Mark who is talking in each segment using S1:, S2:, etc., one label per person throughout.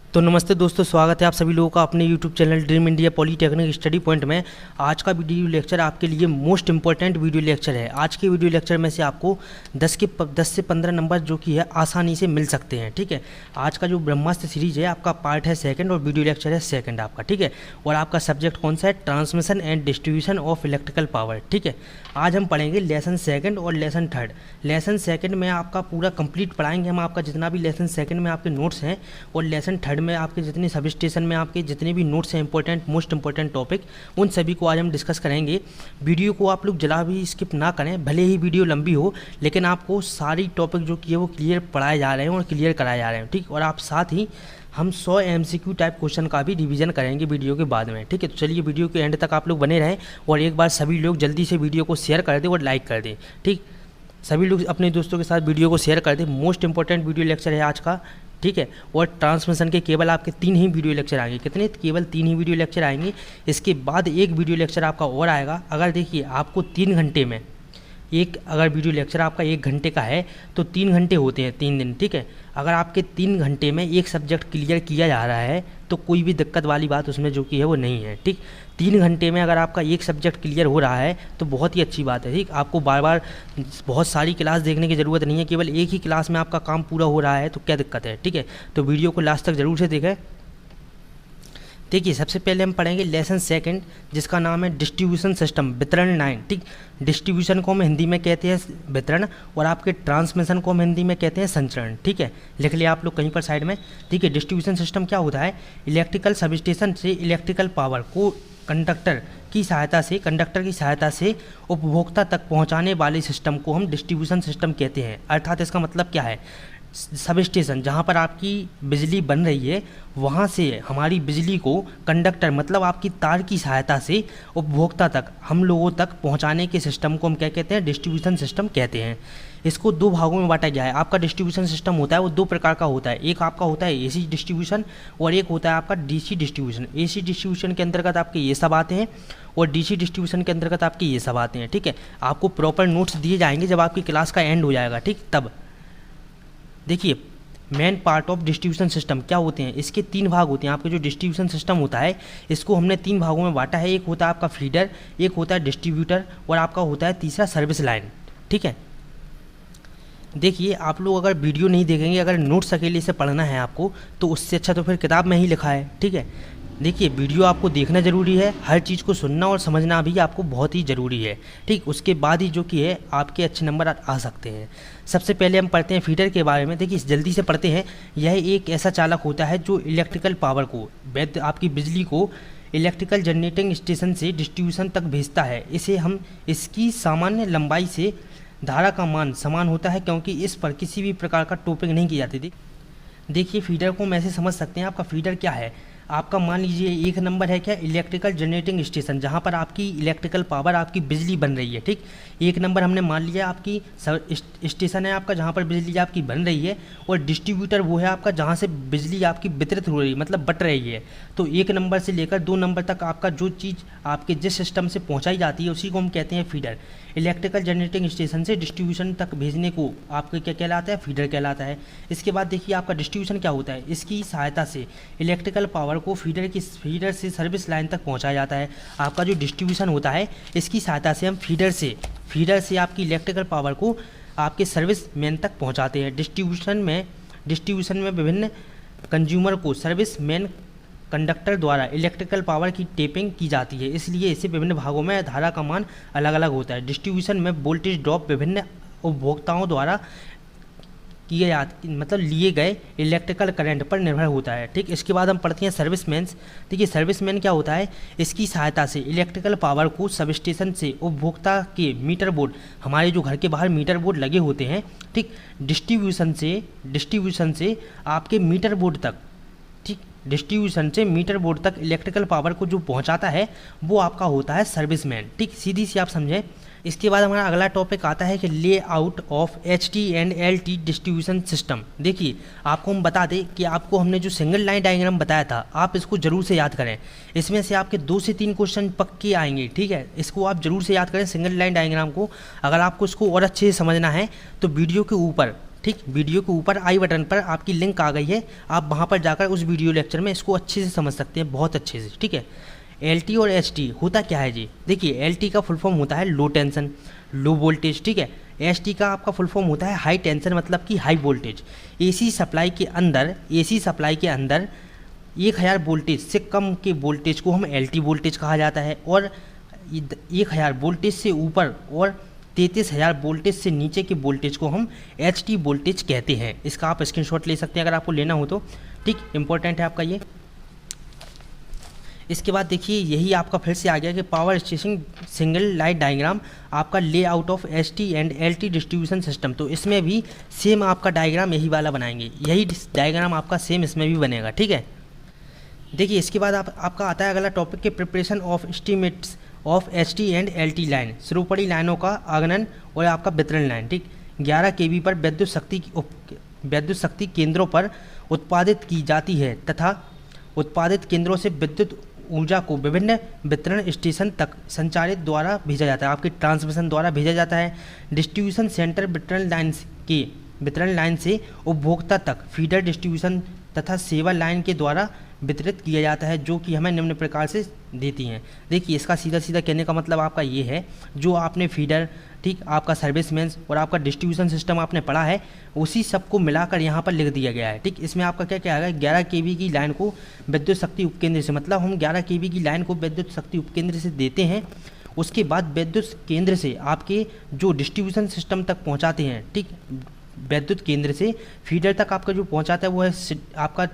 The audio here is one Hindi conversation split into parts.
S1: तो नमस्ते दोस्तों, स्वागत है आप सभी लोगों का अपने YouTube channel dream India polytechnic study point में। आज का वीडियो लेक्चर आपके लिए मोस्ट इंपॉर्टेंट वीडियो लेक्चर है। आज के वीडियो लेक्चर में से आपको 10 से 15 नंबर जो कि है आसानी से मिल सकते हैं। ठीक है, आज का जो ब्रह्मास्त्र सीरीज है आपका पार्ट है सेकंड और वीडियो लेक्चर है सेकंड आपका। ठीक है, और आपका सब्जेक्ट कौन सा है? Transmission and distribution of electrical power. ठीक है, आज हम पढ़ेंगे लेसन सेकंड और लेसन थर्ड। लेसन सेकंड में आपका पूरा कंप्लीट पढ़ाएंगे हम, आपका जितना भी लेसन सेकंड में आपके नोट्स हैं और लेसन थर्ड में आपके जितने सब स्टेशन में आपके जितने भी नोट्स हैं इंपॉर्टेंट मोस्ट इंपॉर्टेंट टॉपिक, उन सभी को आज हम डिस्कस करेंगे। वीडियो को आप लोग जरा भी स्किप ना करें, भले ही वीडियो लंबी हो लेकिन आपको सारी टॉपिक जो कि है वो क्लियर पढ़ाए जा रहे हैं और क्लियर कराए जा रहे हैं। ठीक, और आप साथ ही हम 100 MCQ टाइप क्वेश्चन का भी रिवीजन करेंगे वीडियो के बाद में। ठीक है, तो चलिए वीडियो के एंड तक आप लोग बने रहें और एक बार सभी लोग जल्दी से वीडियो को शेयर कर दें और लाइक कर दें। ठीक, सभी लोग अपने दोस्तों के साथ वीडियो को शेयर कर दें। मोस्ट इंपॉर्टेंट वीडियो लेक्चर है आज का। ठीक है, और ट्रांसमिशन के केवल आपके 3 ही वीडियो लेक्चर आएंगे। कितने? केवल 3 ही वीडियो लेक्चर आएंगे। इसके बाद एक वीडियो लेक्चर आपका और आएगा। अगर देखिए आपको 3 घंटे में अगर वीडियो लेक्चर आपका 1 घंटे का है तो 3 घंटे होते हैं 3 दिन। ठीक है, अगर आपके 3 घंटे में एक सब्जेक्ट क्लियर किया जा रहा है तो कोई भी दिक्कत वाली बात उसमें जो कि है वो नहीं है। ठीक, 3 घंटे में अगर आपका एक सब्जेक्ट क्लियर हो रहा है तो बहुत ही अच्छी बात है। ठीक, आपको बार बार बहुत सारी क्लास देखने की ज़रूरत नहीं है, केवल एक ही क्लास में आपका काम पूरा हो रहा है तो क्या दिक्कत है। ठीक है, तो वीडियो को लास्ट तक ज़रूर से देखें। देखिए, सबसे पहले हम पढ़ेंगे लेसन सेकंड, जिसका नाम है डिस्ट्रीब्यूशन सिस्टम, वितरण 9। ठीक, डिस्ट्रीब्यूशन को हम हिंदी में कहते हैं वितरण और आपके ट्रांसमिशन को हम हिंदी में कहते हैं संचरण। ठीक है, लिख लिया आप लोग कहीं पर साइड में। ठीक है, डिस्ट्रीब्यूशन सिस्टम क्या होता है? इलेक्ट्रिकल सबस्टेशन से इलेक्ट्रिकल पावर को कंडक्टर की सहायता से उपभोक्ता तक पहुंचाने वाले सिस्टम को हम डिस्ट्रीब्यूशन सिस्टम कहते हैं। अर्थात इसका मतलब क्या है? सब स्टेशन जहाँ पर आपकी बिजली बन रही है वहाँ से हमारी बिजली को कंडक्टर मतलब आपकी तार की सहायता से उपभोक्ता तक, हम लोगों तक पहुँचाने के सिस्टम को हम क्या कहते हैं? डिस्ट्रीब्यूशन सिस्टम कहते हैं। इसको 2 भागों में बांटा गया है। आपका डिस्ट्रीब्यूशन सिस्टम होता है वो 2 प्रकार का होता है। एक आपका होता है AC डिस्ट्रीब्यूशन और एक होता है आपका DC डिस्ट्रीब्यूशन। AC डिस्ट्रीब्यूशन के अंतर्गत आपके ये सब आते हैं और DC डिस्ट्रीब्यूशन के अंतर्गत आपके ये सब आते हैं। ठीक है, आपको प्रॉपर नोट्स दिए जाएंगे जब आपकी क्लास का एंड हो जाएगा। ठीक, तब देखिए main part of distribution system क्या होते हैं? इसके 3 भाग होते हैं। आपके जो डिस्ट्रीब्यूशन सिस्टम होता है इसको हमने 3 भागों में बांटा है। एक होता है आपका फीडर, एक होता है डिस्ट्रीब्यूटर और आपका होता है तीसरा सर्विस लाइन। ठीक है, देखिए आप लोग अगर वीडियो नहीं देखेंगे, अगर नोट्स अकेले से पढ़ना है आपको तो उससे अच्छा तो फिर किताब में ही लिखा है। ठीक है, देखिए वीडियो आपको देखना ज़रूरी है, हर चीज़ को सुनना और समझना भी आपको बहुत ही ज़रूरी है। ठीक, उसके बाद ही जो कि है आपके अच्छे नंबर आ सकते हैं। सबसे पहले हम पढ़ते हैं फीडर के बारे में। देखिए जल्दी से पढ़ते हैं। यह एक ऐसा चालक होता है जो इलेक्ट्रिकल पावर को, आपकी बिजली को इलेक्ट्रिकल जनरेटिंग स्टेशन से डिस्ट्रीब्यूशन तक भेजता है। इसकी सामान्य लंबाई से धारा का मान समान होता है क्योंकि इस पर किसी भी प्रकार का टोपिंग नहीं की जाती थी। देखिए फीडर को हम ऐसे समझ सकते हैं। आपका फीडर क्या है? आपका मान लीजिए 1 नंबर है क्या? इलेक्ट्रिकल जनरेटिंग स्टेशन, जहाँ पर आपकी इलेक्ट्रिकल पावर आपकी बिजली बन रही है। ठीक, 1 नंबर हमने मान लिया आपकी स्टेशन है आपका जहाँ पर बिजली आपकी बन रही है और डिस्ट्रीब्यूटर वो है आपका जहाँ से बिजली आपकी वितरित हो रही है, मतलब बट रही है। तो 1 नंबर से लेकर 2 नंबर तक आपका जो चीज़ आपके जिस सिस्टम से पहुँचाई जाती है उसी को हम कहते हैं फीडर। इलेक्ट्रिकल जनरेटिंग स्टेशन से डिस्ट्रीब्यूशन तक भेजने को आपका क्या कहलाता है? फीडर कहलाता है। इसके बाद देखिए आपका डिस्ट्रीब्यूशन क्या होता है? इसकी सहायता से इलेक्ट्रिकल पावर को फीडर से सर्विस लाइन तक पहुंचाया जाता है। आपका जो डिस्ट्रीब्यूशन होता है इसकी सहायता से हम फीडर से आपकी इलेक्ट्रिकल पावर को आपके सर्विस मैन तक पहुंचाते हैं। डिस्ट्रीब्यूशन में विभिन्न कंज्यूमर को सर्विस मैन कंडक्टर द्वारा इलेक्ट्रिकल पावर की टेपिंग की जाती है, इसलिए इसे विभिन्न भागों में धारा का मान अलग अलग होता है। डिस्ट्रीब्यूशन में वोल्टेज ड्रॉप विभिन्न उपभोक्ताओं द्वारा लिए गए इलेक्ट्रिकल करंट पर निर्भर होता है। ठीक, इसके बाद हम पढ़ते हैं सर्विसमैन। देखिए सर्विसमैन क्या होता है? इसकी सहायता से इलेक्ट्रिकल पावर को सबस्टेशन से उपभोक्ता के मीटर बोर्ड, हमारे जो घर के बाहर मीटर बोर्ड लगे होते हैं, ठीक, डिस्ट्रीब्यूशन से आपके मीटर बोर्ड तक, ठीक, डिस्ट्रीब्यूशन से मीटर बोर्ड तक इलेक्ट्रिकल पावर को जो पहुंचाता है वो आपका होता है सर्विसमैन। ठीक, सीधी सी आप समझें। इसके बाद हमारा अगला टॉपिक आता है कि layout of HT and LT distribution system. देखिए आपको हम बता दें कि आपको हमने जो सिंगल लाइन डायग्राम बताया था आप इसको जरूर से याद करें। इसमें से आपके 2 से 3 क्वेश्चन पक्के आएंगे। ठीक है, इसको आप जरूर से याद करें सिंगल लाइन डायग्राम को। अगर आपको इसको और अच्छे से समझना है तो वीडियो के ऊपर, ठीक, वीडियो के ऊपर आई बटन पर आपकी लिंक आ गई है, आप वहाँ पर जाकर उस वीडियो लेक्चर में इसको अच्छे से समझ सकते हैं, बहुत अच्छे से। ठीक है, LT और HT होता क्या है जी? देखिए, LT का फुल फॉर्म होता है लो टेंशन, लो वोल्टेज। ठीक है, HT का आपका फुल फॉर्म होता है हाई टेंशन, मतलब कि हाई वोल्टेज। AC सप्लाई के अंदर 1000 वोल्टेज से कम के वोल्टेज को हम LT वोल्टेज कहा जाता है, और 1000 वोल्टेज से ऊपर और 33,000 वोल्टेज से नीचे के वोल्टेज को हम HT वोल्टेज कहते हैं। इसका आप स्क्रीनशॉट ले सकते हैं अगर आपको लेना हो तो। ठीक, इंपॉर्टेंट है आपका ये। इसके बाद देखिए, यही आपका फिर से आ गया कि power station single light diagram, आपका layout of HT and LT distribution system. तो इसमें भी सेम आपका डायग्राम यही वाला बनाएंगे, यही डायग्राम आपका सेम इसमें भी बनेगा। ठीक है, देखिए इसके बाद आपका आता है अगला टॉपिक के preparation of estimates of HT and LT line, शुरुपड़ी लाइनों का आगमन और आपका वितरण लाइन। ठीक, 11 kV पर विद्युत शक्ति केंद्रों पर उत्पादित की जाती है तथा उत्पादित केंद्रों से विद्युत ऊर्जा को विभिन्न वितरण स्टेशन तक संचारित द्वारा भेजा जाता है, आपके ट्रांसमिशन द्वारा भेजा जाता है। डिस्ट्रीब्यूशन सेंटर वितरण लाइन से उपभोक्ता तक फीडर डिस्ट्रीब्यूशन तथा सेवा लाइन के द्वारा वितरित किया जाता है, जो कि हमें निम्न प्रकार से देती हैं। देखिए, इसका सीधा सीधा कहने का मतलब आपका ये है, जो आपने फीडर, ठीक, आपका सर्विसमेंस और आपका डिस्ट्रीब्यूशन सिस्टम आपने पढ़ा है, उसी सब को मिलाकर यहाँ पर लिख दिया गया है। ठीक, इसमें आपका क्या क्या आएगा, 11 kV की लाइन को विद्युत शक्ति उपकेंद्र से, मतलब हम 11 kV की लाइन को विद्युत शक्ति उपकेंद्र से देते हैं, उसके बाद विद्युत केंद्र से आपके जो डिस्ट्रीब्यूशन सिस्टम तक पहुँचाते हैं। ठीक, विद्युत केंद्र से फीडर तक आपका जो पहुँचाता है वो है आपका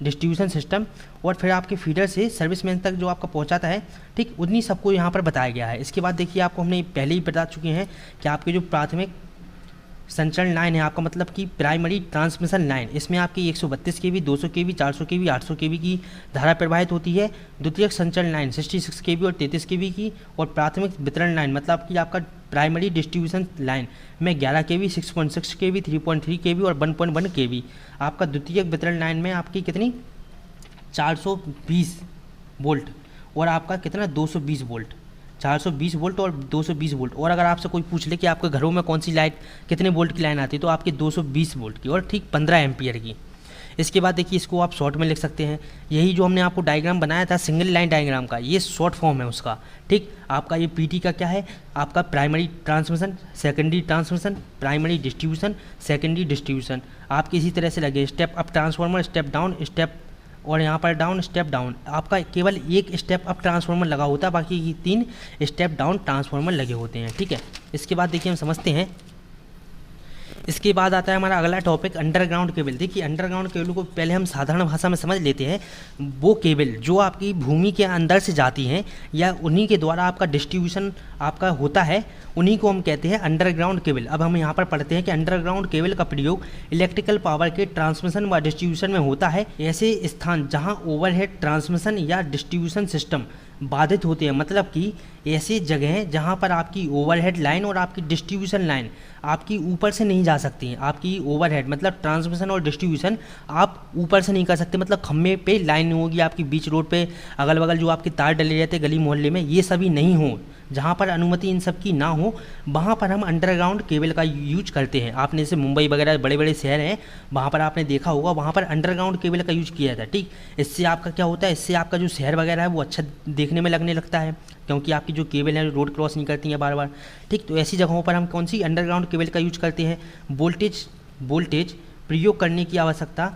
S1: डिस्ट्रीब्यूशन सिस्टम, और फिर आपके फीडर से सर्विसमैन तक जो आपका पहुंचाता है। ठीक, उन्हीं सबको यहाँ पर बताया गया है। इसके बाद देखिए, आपको हमने पहले ही बता चुके हैं कि आपके जो प्राथमिक संचरण लाइन है, आपका मतलब कि प्राइमरी ट्रांसमिशन लाइन, इसमें आपकी 132 kV, 200 kV, 400 kV, 800 kV की धारा प्रवाहित होती है। द्वितीयक संचरण लाइन 66 kV और 33 kV की, और प्राथमिक वितरण लाइन मतलब कि आपका प्राइमरी डिस्ट्रीब्यूशन लाइन में 11 kV, 6.6 kV, 3.3 kV और 1.1 kV। आपका द्वितीयक वितरण लाइन में आपकी कितनी 420 वोल्ट और आपका कितना 220 वोल्ट, 420 वोल्ट और 220 वोल्ट। और अगर आपसे कोई पूछ ले कि आपके घरों में कौन सी लाइट कितने वोल्ट की लाइन आती है, तो आपकी 220 वोल्ट की और ठीक 15 एम्पियर की। इसके बाद देखिए, इसको आप शॉर्ट में लिख सकते हैं, यही जो हमने आपको डायग्राम बनाया था सिंगल लाइन डायग्राम का, ये शॉर्ट फॉर्म है उसका। ठीक, आपका ये PT का क्या है, आपका primary transmission, secondary transmission, primary distribution, secondary distribution. आपके इसी तरह से लगे step up transformer, step down, step और यहाँ पर डाउन, स्टेप डाउन। आपका केवल एक स्टेप अप ट्रांसफार्मर लगा होता है, बाकी की 3 स्टेप डाउन ट्रांसफार्मर लगे होते हैं। ठीक है, इसके बाद देखिए हम समझते हैं। इसके बाद आता है हमारा अगला टॉपिक अंडरग्राउंड केबल। देखिए, अंडरग्राउंड केबल को पहले हम साधारण भाषा में समझ लेते हैं। वो केबल जो आपकी भूमि के अंदर से जाती हैं या उन्हीं के द्वारा आपका डिस्ट्रीब्यूशन आपका होता है, उन्हीं को हम कहते हैं अंडरग्राउंड केबल। अब हम यहाँ पर पढ़ते हैं कि अंडरग्राउंड केबल का प्रयोग इलेक्ट्रिकल पावर के ट्रांसमिशन व डिस्ट्रीब्यूशन में होता है। ऐसे स्थान जहाँ ओवरहेड ट्रांसमिशन या डिस्ट्रीब्यूशन सिस्टम बाधित होते हैं, मतलब कि ऐसी जगह जहाँ पर आपकी ओवरहेड लाइन और आपकी डिस्ट्रीब्यूशन लाइन आपकी ऊपर से नहीं जा सकती हैं। आपकी ओवरहेड मतलब ट्रांसमिशन और डिस्ट्रीब्यूशन आप ऊपर से नहीं कर सकते, मतलब खम्भे पे लाइन होगी आपकी, बीच रोड पे अगल बगल जो आपके तार डले रहते हैं गली मोहल्ले में, ये सभी नहीं हो, जहाँ पर अनुमति इन सब की ना हो, वहाँ पर हम अंडरग्राउंड केबल का यूज करते हैं। आपने जैसे मुंबई वगैरह बड़े बड़े शहर हैं, वहाँ पर आपने देखा होगा, वहाँ पर अंडरग्राउंड केबल का यूज किया जाता है। ठीक, इससे आपका क्या होता है, इससे आपका जो शहर वगैरह है वो अच्छा देखने में लगने लगता है, क्योंकि आपकी जो केबल है रोड क्रॉस नहीं करती है बार बार। ठीक, तो ऐसी जगहों पर हम कौन सी अंडरग्राउंड केबल का यूज करते हैं। वोल्टेज प्रयोग करने की आवश्यकता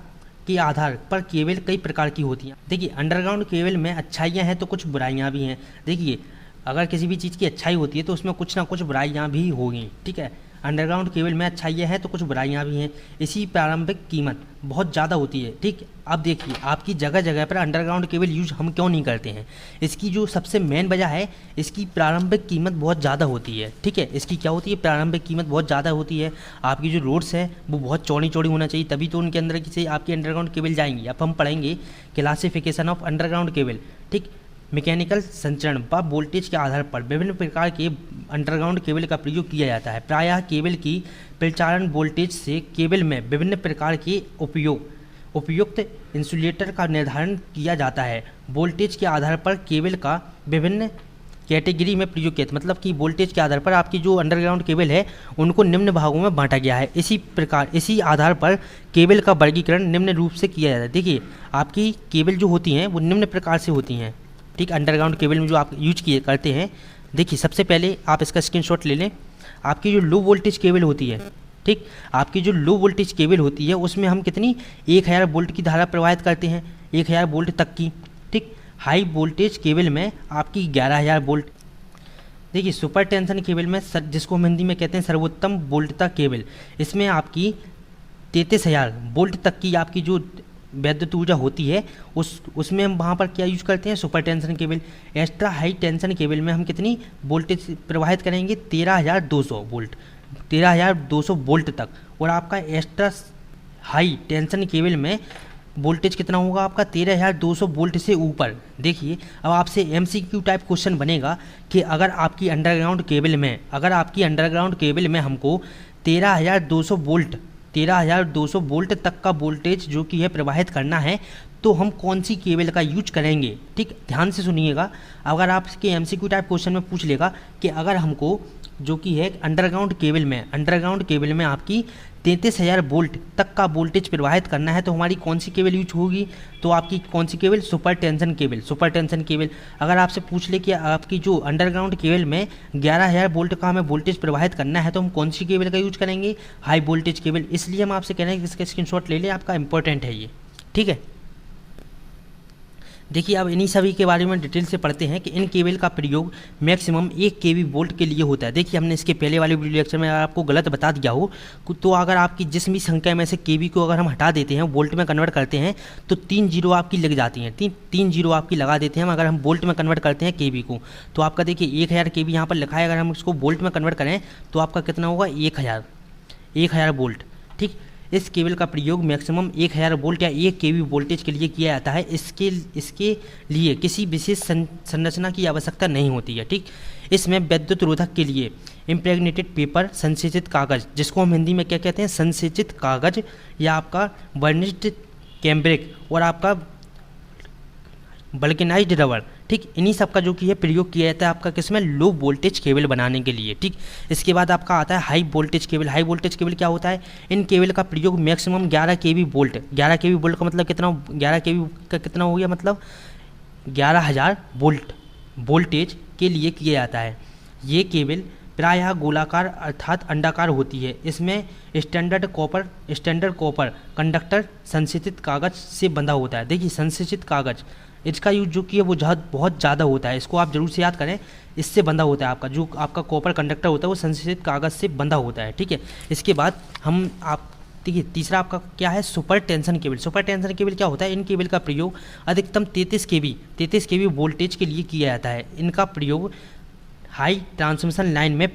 S1: के आधार पर केबल कई प्रकार की होती हैं। देखिए, अंडरग्राउंड केबल में अच्छाइयाँ हैं तो कुछ बुराइयाँ भी हैं। देखिए, अगर किसी भी चीज़ की अच्छाई होती है तो उसमें कुछ ना कुछ बुराइयाँ भी होंगी। ठीक है, अंडरग्राउंड केबल में अच्छाइयाँ हैं तो कुछ बुराइयाँ भी हैं। इसी प्रारंभिक कीमत बहुत ज़्यादा होती है। ठीक, अब देखिए, आपकी जगह जगह पर अंडरग्राउंड केबल यूज हम क्यों नहीं करते हैं, इसकी जो सबसे मेन वजह है, इसकी प्रारंभिक कीमत बहुत ज़्यादा होती है। ठीक है, इसकी क्या होती है, प्रारंभिक कीमत बहुत ज़्यादा होती है। आपकी जो रोड्स हैं वो बहुत चौड़ी चौड़ी होना चाहिए, तभी तो उनके अंदर से आपकी अंडरग्राउंड केबल जाएंगी। अब हम पढ़ेंगे क्लासिफिकेशन ऑफ अंडरग्राउंड केबल। ठीक, मैकेनिकल संचरण व वोल्टेज के आधार पर विभिन्न प्रकार के अंडरग्राउंड केबल का प्रयोग किया जाता है। प्रायः केबल की प्रचारण वोल्टेज से केबल में विभिन्न प्रकार के उपयुक्त इंसुलेटर का निर्धारण किया जाता है। वोल्टेज के आधार पर केबल का विभिन्न कैटेगरी में प्रयोग किया, मतलब कि वोल्टेज के आधार पर आपकी जो अंडरग्राउंड केबल है उनको निम्न भागों में बांटा गया है। इसी प्रकार इसी आधार पर केबल का वर्गीकरण निम्न रूप से किया जाता है। देखिए आपकी केबल जो होती हैं वो निम्न प्रकार से होती हैं, ठीक। अंडरग्राउंड केबल में जो आप यूज किए करते हैं, देखिए सबसे पहले आप इसका स्क्रीनशॉट ले लें। आपकी जो लो वोल्टेज केबल होती है, ठीक, आपकी जो लो वोल्टेज केबल होती है उसमें हम कितनी 1000 वोल्ट की धारा प्रवाहित करते हैं, 1000 वोल्ट तक की, ठीक। हाई वोल्टेज केबल में आपकी 11000 वोल्ट। देखिए सुपर टेंशन केबल में जिसको हम हिंदी में कहते हैं सर्वोत्तम वोल्टता केबल, इसमें आपकी 33000 वोल्ट तक की आपकी जो वैद्युत ऊर्जा होती है उसमें हम वहाँ पर क्या यूज करते हैं, super tension cable. Extra high tension cable में हम कितनी वोल्टेज प्रवाहित करेंगे, 13200 वोल्ट, 13200 वोल्ट तक। और आपका एक्स्ट्रा हाई टेंशन केबल में वोल्टेज कितना होगा आपका, 13200 वोल्ट से ऊपर। देखिए अब आपसे MCQ टाइप क्वेश्चन बनेगा कि अगर आपकी अंडरग्राउंड केबल में हमको 13200 वोल्ट तक का वोल्टेज जो कि है प्रवाहित करना है तो हम कौन सी केबल का यूज करेंगे, ठीक। ध्यान से सुनिएगा, अगर आपके MCQ टाइप क्वेश्चन में पूछ लेगा कि अगर हमको जो कि है अंडरग्राउंड केबल में आपकी 33000 वोल्ट तक का वोल्टेज प्रवाहित करना है तो हमारी कौन सी केबल यूज होगी, तो आपकी कौन सी केबल, सुपर टेंशन केबल। अगर आपसे पूछ ले कि आपकी जो अंडरग्राउंड केबल में 11000 वोल्ट का हमें वोल्टेज प्रवाहित करना है तो हम कौन सी केबल का यूज करेंगे, हाई वोल्टेज केबल। इसलिए हम आपसे कह रहे हैं कि इसका स्क्रीनशॉट ले लें, आपका इंपॉर्टेंट है ये, ठीक है। देखिए अब इन्हीं सभी के बारे में डिटेल से पढ़ते हैं कि इन केबल का प्रयोग मैक्सिमम 1 kV वोल्ट के लिए होता है। देखिए हमने इसके पहले वाले वीडियो लेक्चर में आपको गलत बता दिया हो तो अगर आपकी जिस भी संख्या में से kV को अगर हम हटा देते हैं, वोल्ट में कन्वर्ट करते हैं तो 3 जीरो आपकी लग जाती हैं, 3 जीरो आपकी लगा देते हैं। अगर हम वोल्ट में कन्वर्ट करते हैं kV को तो आपका देखिए 1000 kV यहाँ पर लिखा है, अगर हम इसको वोल्ट में कन्वर्ट करें तो आपका कितना होगा, 1000 वोल्ट, ठीक। इस केबल का प्रयोग मैक्सिमम 1000 वोल्ट या 1 kV वोल्टेज के लिए किया जाता है। इसके लिए किसी विशेष संरचना की आवश्यकता नहीं होती है, ठीक। इसमें विद्युत रोधक के लिए इम्प्रेग्नेटेड पेपर, संसेचित कागज, जिसको हम हिंदी में क्या कहते हैं, संसेचित कागज, या आपका बर्निश्ड कैम्ब्रिक और आपका वल्केनाइज्ड रबर, ठीक। इन्हीं सब का जो कि है प्रयोग किया जाता है आपका किसमें, लो वोल्टेज केबल बनाने के लिए, ठीक। इसके बाद आपका आता है high voltage cable. High voltage cable क्या होता है, इन केबल का प्रयोग maximum 11 kV volt, 11 kV volt का मतलब कितना, 11 kV का कितना हो गया, मतलब 11000 वोल्ट वोल्टेज के लिए किया जाता है। ये केबल प्रायः गोलाकार अर्थात अंडाकार होती है। इसमें स्टैंडर्ड कॉपर कंडक्टर संसेचित कागज से बंधा होता है। देखिए संसेचित कागज, इसका यूज जो कि है वो बहुत ज़्यादा होता है, इसको आप जरूर से याद करें। इससे बंधा होता है आपका जो आपका कॉपर कंडक्टर होता है वो संसेचित कागज से बंधा होता है, ठीक है। इसके बाद हम आप देखिए तीसरा आपका क्या है, super tension cable. Super tension cable क्या होता है, इन केबल का प्रयोग अधिकतम 33 kV वोल्टेज के लिए किया जाता है। इनका प्रयोग हाई ट्रांसमिशन लाइन में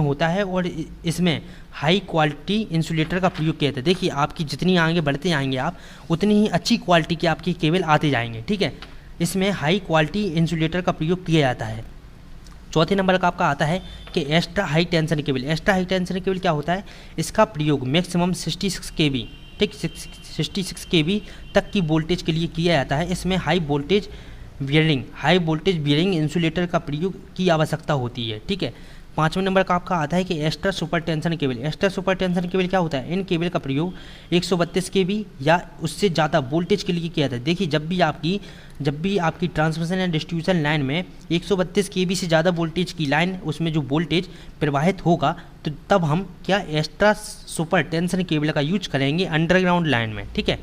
S1: होता है, और इसमें हाई क्वालिटी इंसुलेटर का प्रयोग किया जाता है। देखिए आपकी जितनी आगे बढ़ते आएंगे आप उतनी ही अच्छी क्वालिटी के आपकी केबल आते जाएंगे, ठीक है। इसमें हाई क्वालिटी इंसुलेटर का प्रयोग किया जाता है। चौथे नंबर का आपका आता है कि extra high tension cable. Extra high tension cable क्या होता है, इसका प्रयोग मैक्सिमम 66 kV, ठीक, 66 kV तक की वोल्टेज के लिए किया जाता है। इसमें हाई वोल्टेज बियरिंग इंसुलेटर का प्रयोग की आवश्यकता होती है, ठीक है। पाँचवें नंबर का आपका आता है कि extra super tension cable. Extra super tension cable क्या होता है, इन केबल का प्रयोग 132 kV या उससे ज़्यादा वोल्टेज के लिए किया जाता है। देखिए जब भी आपकी ट्रांसमिशन एंड डिस्ट्रीब्यूशन लाइन में 132 kV से ज़्यादा वोल्टेज की लाइन उसमें जो वोल्टेज प्रवाहित होगा तो तब हम क्या एक्स्ट्रा सुपर टेंशन केबल का यूज करेंगे अंडरग्राउंड लाइन में, ठीक है।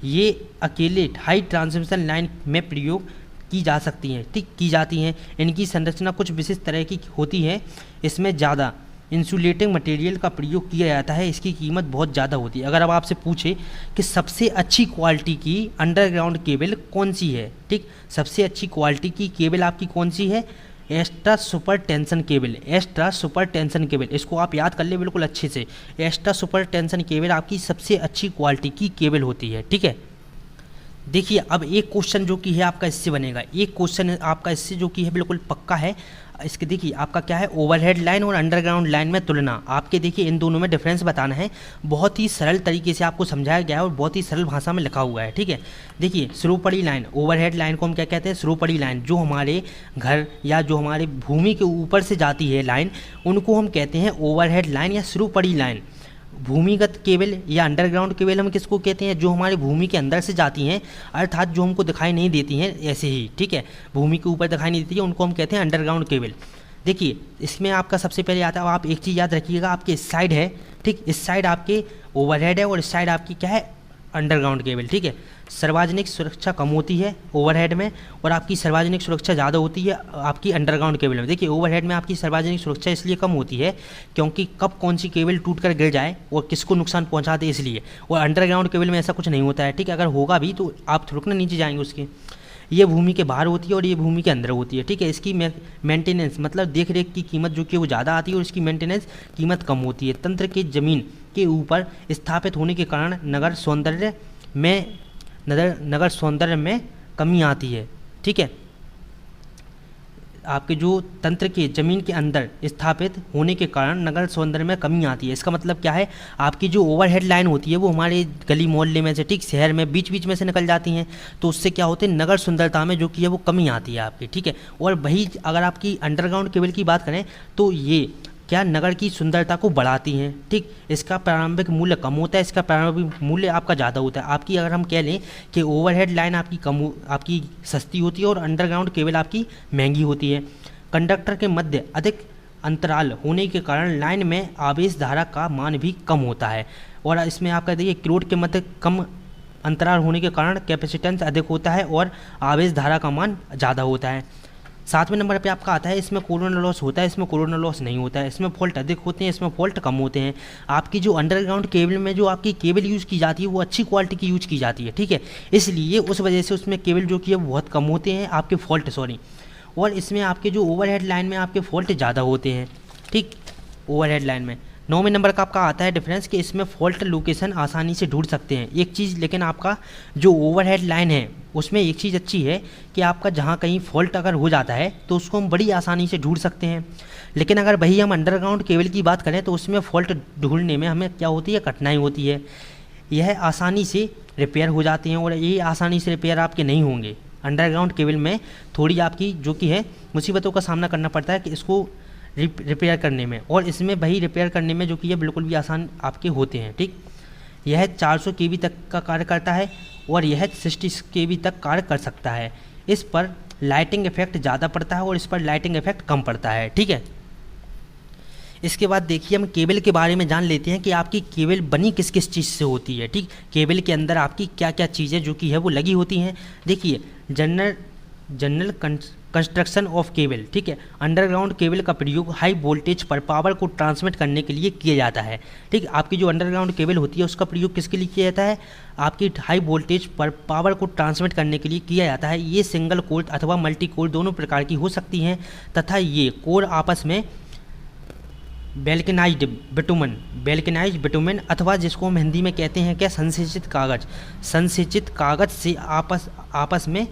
S1: ये अकेले हाई ट्रांसमिशन लाइन में प्रयोग की जा सकती हैं, ठीक, की जाती हैं। इनकी संरचना कुछ विशेष तरह की होती है। इसमें ज़्यादा इंसुलेटिंग मटेरियल का प्रयोग किया जाता है। इसकी कीमत बहुत ज़्यादा होती है। अगर अब आपसे पूछे कि सबसे अच्छी क्वालिटी की अंडरग्राउंड केबल कौन सी है, ठीक, सबसे अच्छी क्वालिटी की केबल आपकी कौन सी है, extra super tension cable. Extra super tension cable, इसको आप याद कर ले बिल्कुल अच्छे से। एक्स्ट्रा सुपर टेंशन केबल आपकी सबसे अच्छी क्वालिटी की केबल होती है, ठीक है। देखिए अब एक क्वेश्चन जो कि है आपका इससे बनेगा, एक क्वेश्चन आपका इससे जो कि है बिल्कुल पक्का है। इसके देखिए आपका क्या है, ओवरहेड लाइन और अंडरग्राउंड लाइन में तुलना। आपके देखिए इन दोनों में डिफरेंस बताना है। बहुत ही सरल तरीके से आपको समझाया गया है और बहुत ही सरल भाषा में लिखा हुआ है, ठीक है। देखिए स्लो पड़ी लाइन, ओवरहेड लाइन को हम क्या कहते हैं, स्लो पड़ी लाइन। जो हमारे घर या जो हमारे भूमि के ऊपर से जाती है लाइन, उनको हम कहते हैं ओवरहेड लाइन या स्लो पड़ी लाइन। भूमिगत केबल या अंडरग्राउंड केबल हम किसको कहते हैं, जो हमारी भूमि के अंदर से जाती हैं, अर्थात जो हमको दिखाई नहीं देती हैं ऐसे ही, ठीक है, भूमि के ऊपर दिखाई नहीं देती है, उनको हम कहते हैं अंडरग्राउंड केबल। देखिए इसमें आपका सबसे पहले आता है, आप एक चीज़ याद रखिएगा, आपके इस साइड है, ठीक, इस साइड आपके ओवरहेड है और इस साइड आपकी क्या है, अंडरग्राउंड केबल, ठीक है। सार्वजनिक सुरक्षा कम होती है ओवरहेड में और आपकी सार्वजनिक सुरक्षा ज़्यादा होती है आपकी अंडरग्राउंड केबल में। देखिए ओवरहेड में आपकी सार्वजनिक सुरक्षा इसलिए कम होती है क्योंकि कब कौन सी केबल टूट कर गिर जाए और किसको नुकसान पहुंचा दे इसलिए, और अंडरग्राउंड केबल में ऐसा कुछ नहीं होता है, ठीक है। अगर होगा भी तो आप थोड़ा ना नीचे जाएंगे उसके। ये भूमि के बाहर होती है और ये भूमि के अंदर होती है, ठीक है। इसकी मेंटेनेंस मतलब देख रेख की कीमत जो कि वो ज़्यादा आती है और इसकी मेंटेनेंस कीमत कम होती है। तंत्र की ज़मीन के ऊपर स्थापित होने के कारण नगर सौंदर्य में कमी आती है, ठीक है। आपके जो तंत्र के ज़मीन के अंदर स्थापित होने के कारण नगर सौंदर्य में कमी आती है। इसका मतलब क्या है, आपकी जो ओवरहेड लाइन होती है वो हमारे गली मोहल्ले में से, ठीक, शहर में बीच बीच में से निकल जाती हैं, तो उससे क्या होते हैं, नगर सुंदरता में जो कि है वो कमी आती है आपकी, ठीक है। और वही अगर आपकी अंडरग्राउंड केबल की बात करें तो ये क्या नगर की सुंदरता को बढ़ाती हैं, ठीक। इसका प्रारंभिक मूल्य कम होता है, इसका प्रारंभिक मूल्य आपका ज़्यादा होता है। आपकी अगर हम कह लें कि ओवरहेड लाइन आपकी सस्ती होती है और अंडरग्राउंड केबल आपकी महंगी होती है। कंडक्टर के मध्य अधिक अंतराल होने के कारण लाइन में आवेश धारा का मान भी कम होता है। और इसमें आपका देखिए क्रोड के मध्य कम अंतराल होने के कारण कैपेसिटेंस अधिक होता है और आवेश धारा का मान ज़्यादा होता है। 7वें नंबर पे आपका आता है, इसमें कोरोना लॉस होता है, इसमें कोरोना लॉस नहीं होता है। इसमें फॉल्ट अधिक होते हैं, इसमें फॉल्ट कम होते हैं। आपकी जो अंडरग्राउंड केबल में जो आपकी केबल यूज़ की जाती है वो अच्छी क्वालिटी की यूज़ की जाती है, ठीक है। इसलिए उस वजह से उसमें केबल जो कि है बहुत कम होते हैं आपके फॉल्ट, सॉरी। और इसमें आपके जो ओवरहेड लाइन में आपके फॉल्ट ज़्यादा होते हैं, ठीक, ओवरहेड लाइन में। 9वें नंबर का आपका आता है डिफरेंस कि इसमें फॉल्ट लोकेशन आसानी से ढूंढ सकते हैं। एक चीज़ लेकिन आपका जो ओवरहेड लाइन है उसमें एक चीज़ अच्छी है कि आपका जहाँ कहीं फॉल्ट अगर हो जाता है तो उसको हम बड़ी आसानी से ढूंढ सकते हैं। लेकिन अगर वही हम अंडरग्राउंड केबल की बात करें तो उसमें फॉल्ट ढूंढने में हमें क्या होती है, कठिनाई होती है। यह आसानी से रिपेयर हो जाते हैं और ये आसानी से रिपेयर आपके नहीं होंगे। अंडरग्राउंड केबल में थोड़ी आपकी जो कि है मुसीबतों का सामना करना पड़ता है कि इसको रिपेयर करने में, और इसमें वही रिपेयर करने में जो कि ये बिल्कुल भी आसान आपके होते हैं, ठीक। यह 400 kV तक का कार्य करता है और यह 60 kV तक कार्य कर सकता है। इस पर लाइटिंग इफेक्ट ज़्यादा पड़ता है और इस पर लाइटिंग इफेक्ट कम पड़ता है, ठीक है। इसके बाद देखिए हम केबल के बारे में जान लेते हैं कि आपकी केबल बनी किस किस चीज़ से होती है, ठीक। केबल के अंदर आपकी क्या क्या चीज़ें जो कि है वो लगी होती हैं। देखिए जनरल कंस्ट्रक्शन ऑफ केबल, ठीक है। अंडरग्राउंड केबल का प्रयोग हाई वोल्टेज पर पावर को ट्रांसमिट करने के लिए किया जाता है, ठीक। आपकी जो अंडरग्राउंड केबल होती है उसका प्रयोग किसके लिए किया जाता है, आपकी हाई वोल्टेज पर पावर को ट्रांसमिट करने के लिए किया जाता है। ये सिंगल कोर अथवा मल्टी कोर दोनों प्रकार की हो सकती हैं तथा ये कोर आपस में बेल्कनाइज्ड बिटुमेन अथवा जिसको हम हिंदी में कहते हैं क्या, संसेचित कागज से आपस में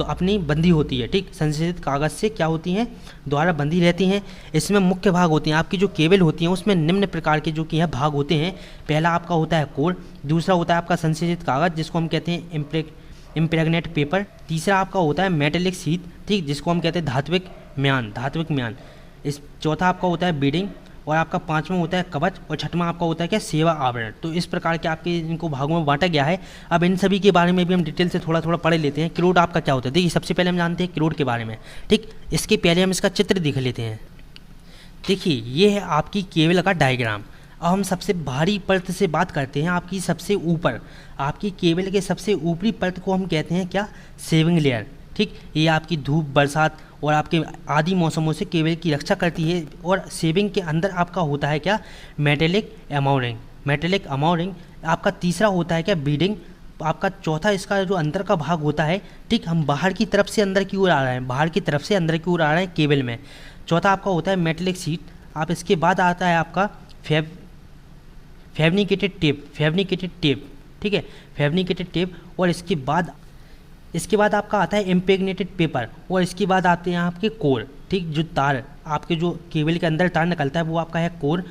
S1: अपनी बंधी होती है, ठीक। संसेचित कागज से क्या होती हैं, द्वारा बंधी रहती हैं। इसमें मुख्य भाग होते हैं, आपकी जो केबल होती हैं उसमें निम्न प्रकार के जो कि है भाग होते हैं। पहला आपका होता है कोर, दूसरा होता है आपका संसेचित कागज जिसको हम कहते हैं इम्प्रेग्नेट पेपर, तीसरा आपका होता है मेटेलिक शीट, ठीक, जिसको हम कहते हैं धात्विक म्यान। इस चौथा आपका होता है बीडिंग और आपका 5वां होता है कवच और 6वां आपका होता है क्या, सेवा आवरण। तो इस प्रकार के आपके इनको भागों में बांटा गया है। अब इन सभी के बारे में भी हम डिटेल से थोड़ा थोड़ा पढ़ लेते हैं। क्रोड आपका क्या होता है, देखिए सबसे पहले हम जानते हैं क्रोड के बारे में, ठीक। इसके पहले हम इसका चित्र देख लेते हैं। देखिए ये है आपकी केबल का डायग्राम। अब हम सबसे भारी परत से बात करते हैं, आपकी सबसे ऊपर, आपकी केबल के सबसे ऊपरी परत को हम कहते हैं क्या, सेविंग लेयर, ठीक। ये आपकी धूप, बरसात और आपके आदि मौसमों से केबल की रक्षा करती है। और सेविंग के अंदर आपका होता है क्या, मेटेलिक अमाउरिंग। आपका तीसरा होता है क्या, बीडिंग। आपका चौथा इसका जो अंदर का भाग होता है, ठीक, हम बाहर की तरफ से अंदर की ओर आ रहे हैं, केबल में। चौथा आपका होता है मेटेलिक शीट। आप इसके बाद आता है आपका फैब्रिकेटेड टेप, ठीक है, फैब्रिकेटेड टेप। और इसके बाद इसके बाद आपका आता है इम्प्रेग्नेटेड पेपर, और इसके बाद आते हैं आपके कोर। ठीक, जो तार आपके जो केबल के अंदर तार निकलता है वो आपका है कोर।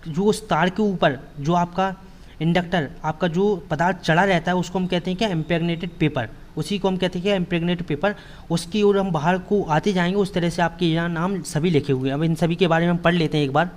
S1: जो उस तार के ऊपर जो आपका इंडक्टर आपका जो पदार्थ चढ़ा रहता है उसको हम कहते हैं क्या, इम्प्रेग्नेटेड पेपर। उसी को हम कहते हैं क्या, इम्प्रेग्नेटेड पेपर। उसकी ओर हम बाहर को आते जाएंगे, उस तरह से आपके यहाँ नाम सभी लिखे हुए हैं। अब इन सभी के बारे में हम पढ़ लेते हैं एक बार।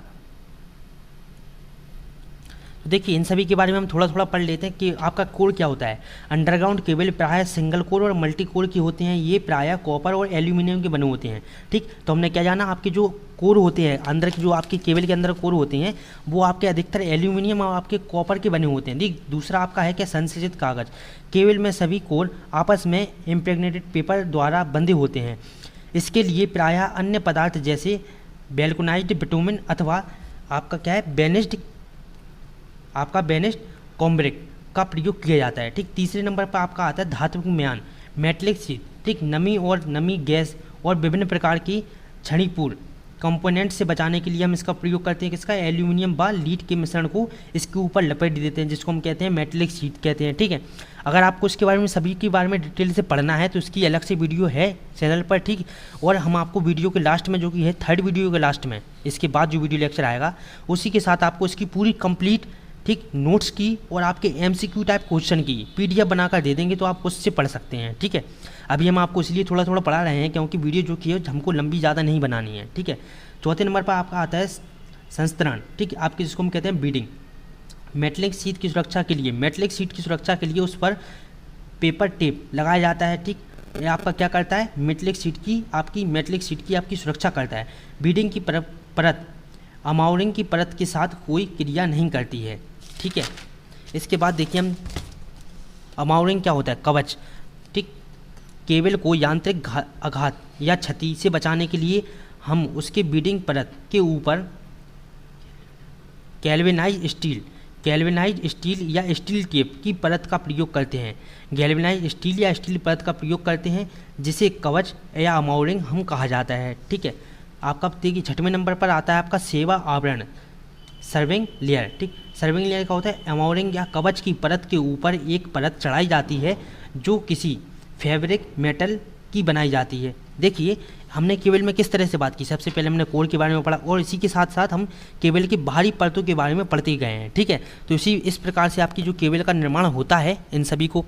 S1: तो देखिए इन सभी के बारे में हम थोड़ा थोड़ा पढ़ लेते हैं कि आपका कोर क्या होता है। अंडरग्राउंड केबल प्रायः सिंगल कोर और मल्टी कोर की होते हैं। ये प्रायः कॉपर और एल्यूमिनियम के बने होते हैं। ठीक, तो हमने क्या जाना, आपके जो कोर होते हैं अंदर के, जो आपके केबल के अंदर कोर होते हैं वो आपके अधिकतर एल्यूमिनियम और आपके कॉपर के बने होते हैं। ठीक, दूसरा आपका है क्या, संश्लेषित कागज। केबल में सभी कोर आपस में इम्प्रेग्नेटेड पेपर द्वारा बंधे होते हैं। इसके लिए प्रायः अन्य पदार्थ जैसे वैल्कनाइज्ड बिटुमेन अथवा आपका क्या है, बेनिस्ड कॉम्ब्रिक का प्रयोग किया जाता है। ठीक, तीसरे नंबर पर आपका आता है धात्विक म्यान, मेटलिक शीट। ठीक, नमी और नमी गैस और विभिन्न प्रकार की क्षणिकपूर्ण कंपोनेंट से बचाने के लिए हम इसका प्रयोग करते हैं। किसका, एल्यूमिनियम व लीड के मिश्रण को इसके ऊपर लपेट देते हैं, जिसको हम कहते हैं मेटलिक शीट कहते हैं। ठीक है, अगर आपको इसके बारे में सभी के बारे में डिटेल से पढ़ना है तो इसकी अलग से वीडियो है चैनल पर। ठीक, और हम आपको वीडियो के लास्ट में, जो कि है थर्ड वीडियो के लास्ट में, इसके बाद जो वीडियो लेक्चर आएगा उसी के साथ आपको इसकी पूरी कंप्लीट, ठीक, नोट्स की और आपके MCQ टाइप क्वेश्चन की PDF बनाकर दे देंगे, तो आप उससे पढ़ सकते हैं। ठीक है, अभी हम आपको इसलिए थोड़ा थोड़ा पढ़ा रहे हैं क्योंकि वीडियो जो की है हमको लंबी ज़्यादा नहीं बनानी है। ठीक है, चौथे नंबर पर आपका आता है संस्तरण। ठीक, आपके जिसको हम कहते हैं बीडिंग। मेटलिक शीट की सुरक्षा के लिए उस पर पेपर टेप लगाया जाता है। ठीक, ये आपका क्या करता है, मेटलिक शीट की आपकी सुरक्षा करता है। बीडिंग की परत अमाउरिंग की परत के साथ कोई क्रिया नहीं करती है। ठीक है, इसके बाद देखिए हम अमाउरिंग क्या होता है, कवच। ठीक, केबल को यांत्रिक आघात या क्षति से बचाने के लिए हम उसके बीडिंग परत के ऊपर गैल्वेनाइज्ड स्टील या स्टील टेप की परत का प्रयोग करते हैं। गैल्वेनाइज्ड स्टील या स्टील परत का प्रयोग करते हैं, जिसे कवच या अमाउरिंग हम कहा जाता है। ठीक है, आपका देखिए छठवें नंबर पर आता है आपका सेवा आवरण, सर्विंग लेयर। ठीक, सर्विंग लेयर का होता है अमाउरिंग या कवच की परत के ऊपर एक परत चढ़ाई जाती है जो किसी फैब्रिक मेटल की बनाई जाती है। देखिए हमने केबल में किस तरह से बात की, सबसे पहले हमने कोर के बारे में पढ़ा और इसी के साथ साथ हम केबल की बाहरी परतों के बारे में पढ़ते गए हैं। ठीक है, तो इस प्रकार से आपकी जो केबल का निर्माण होता है इन सभी को।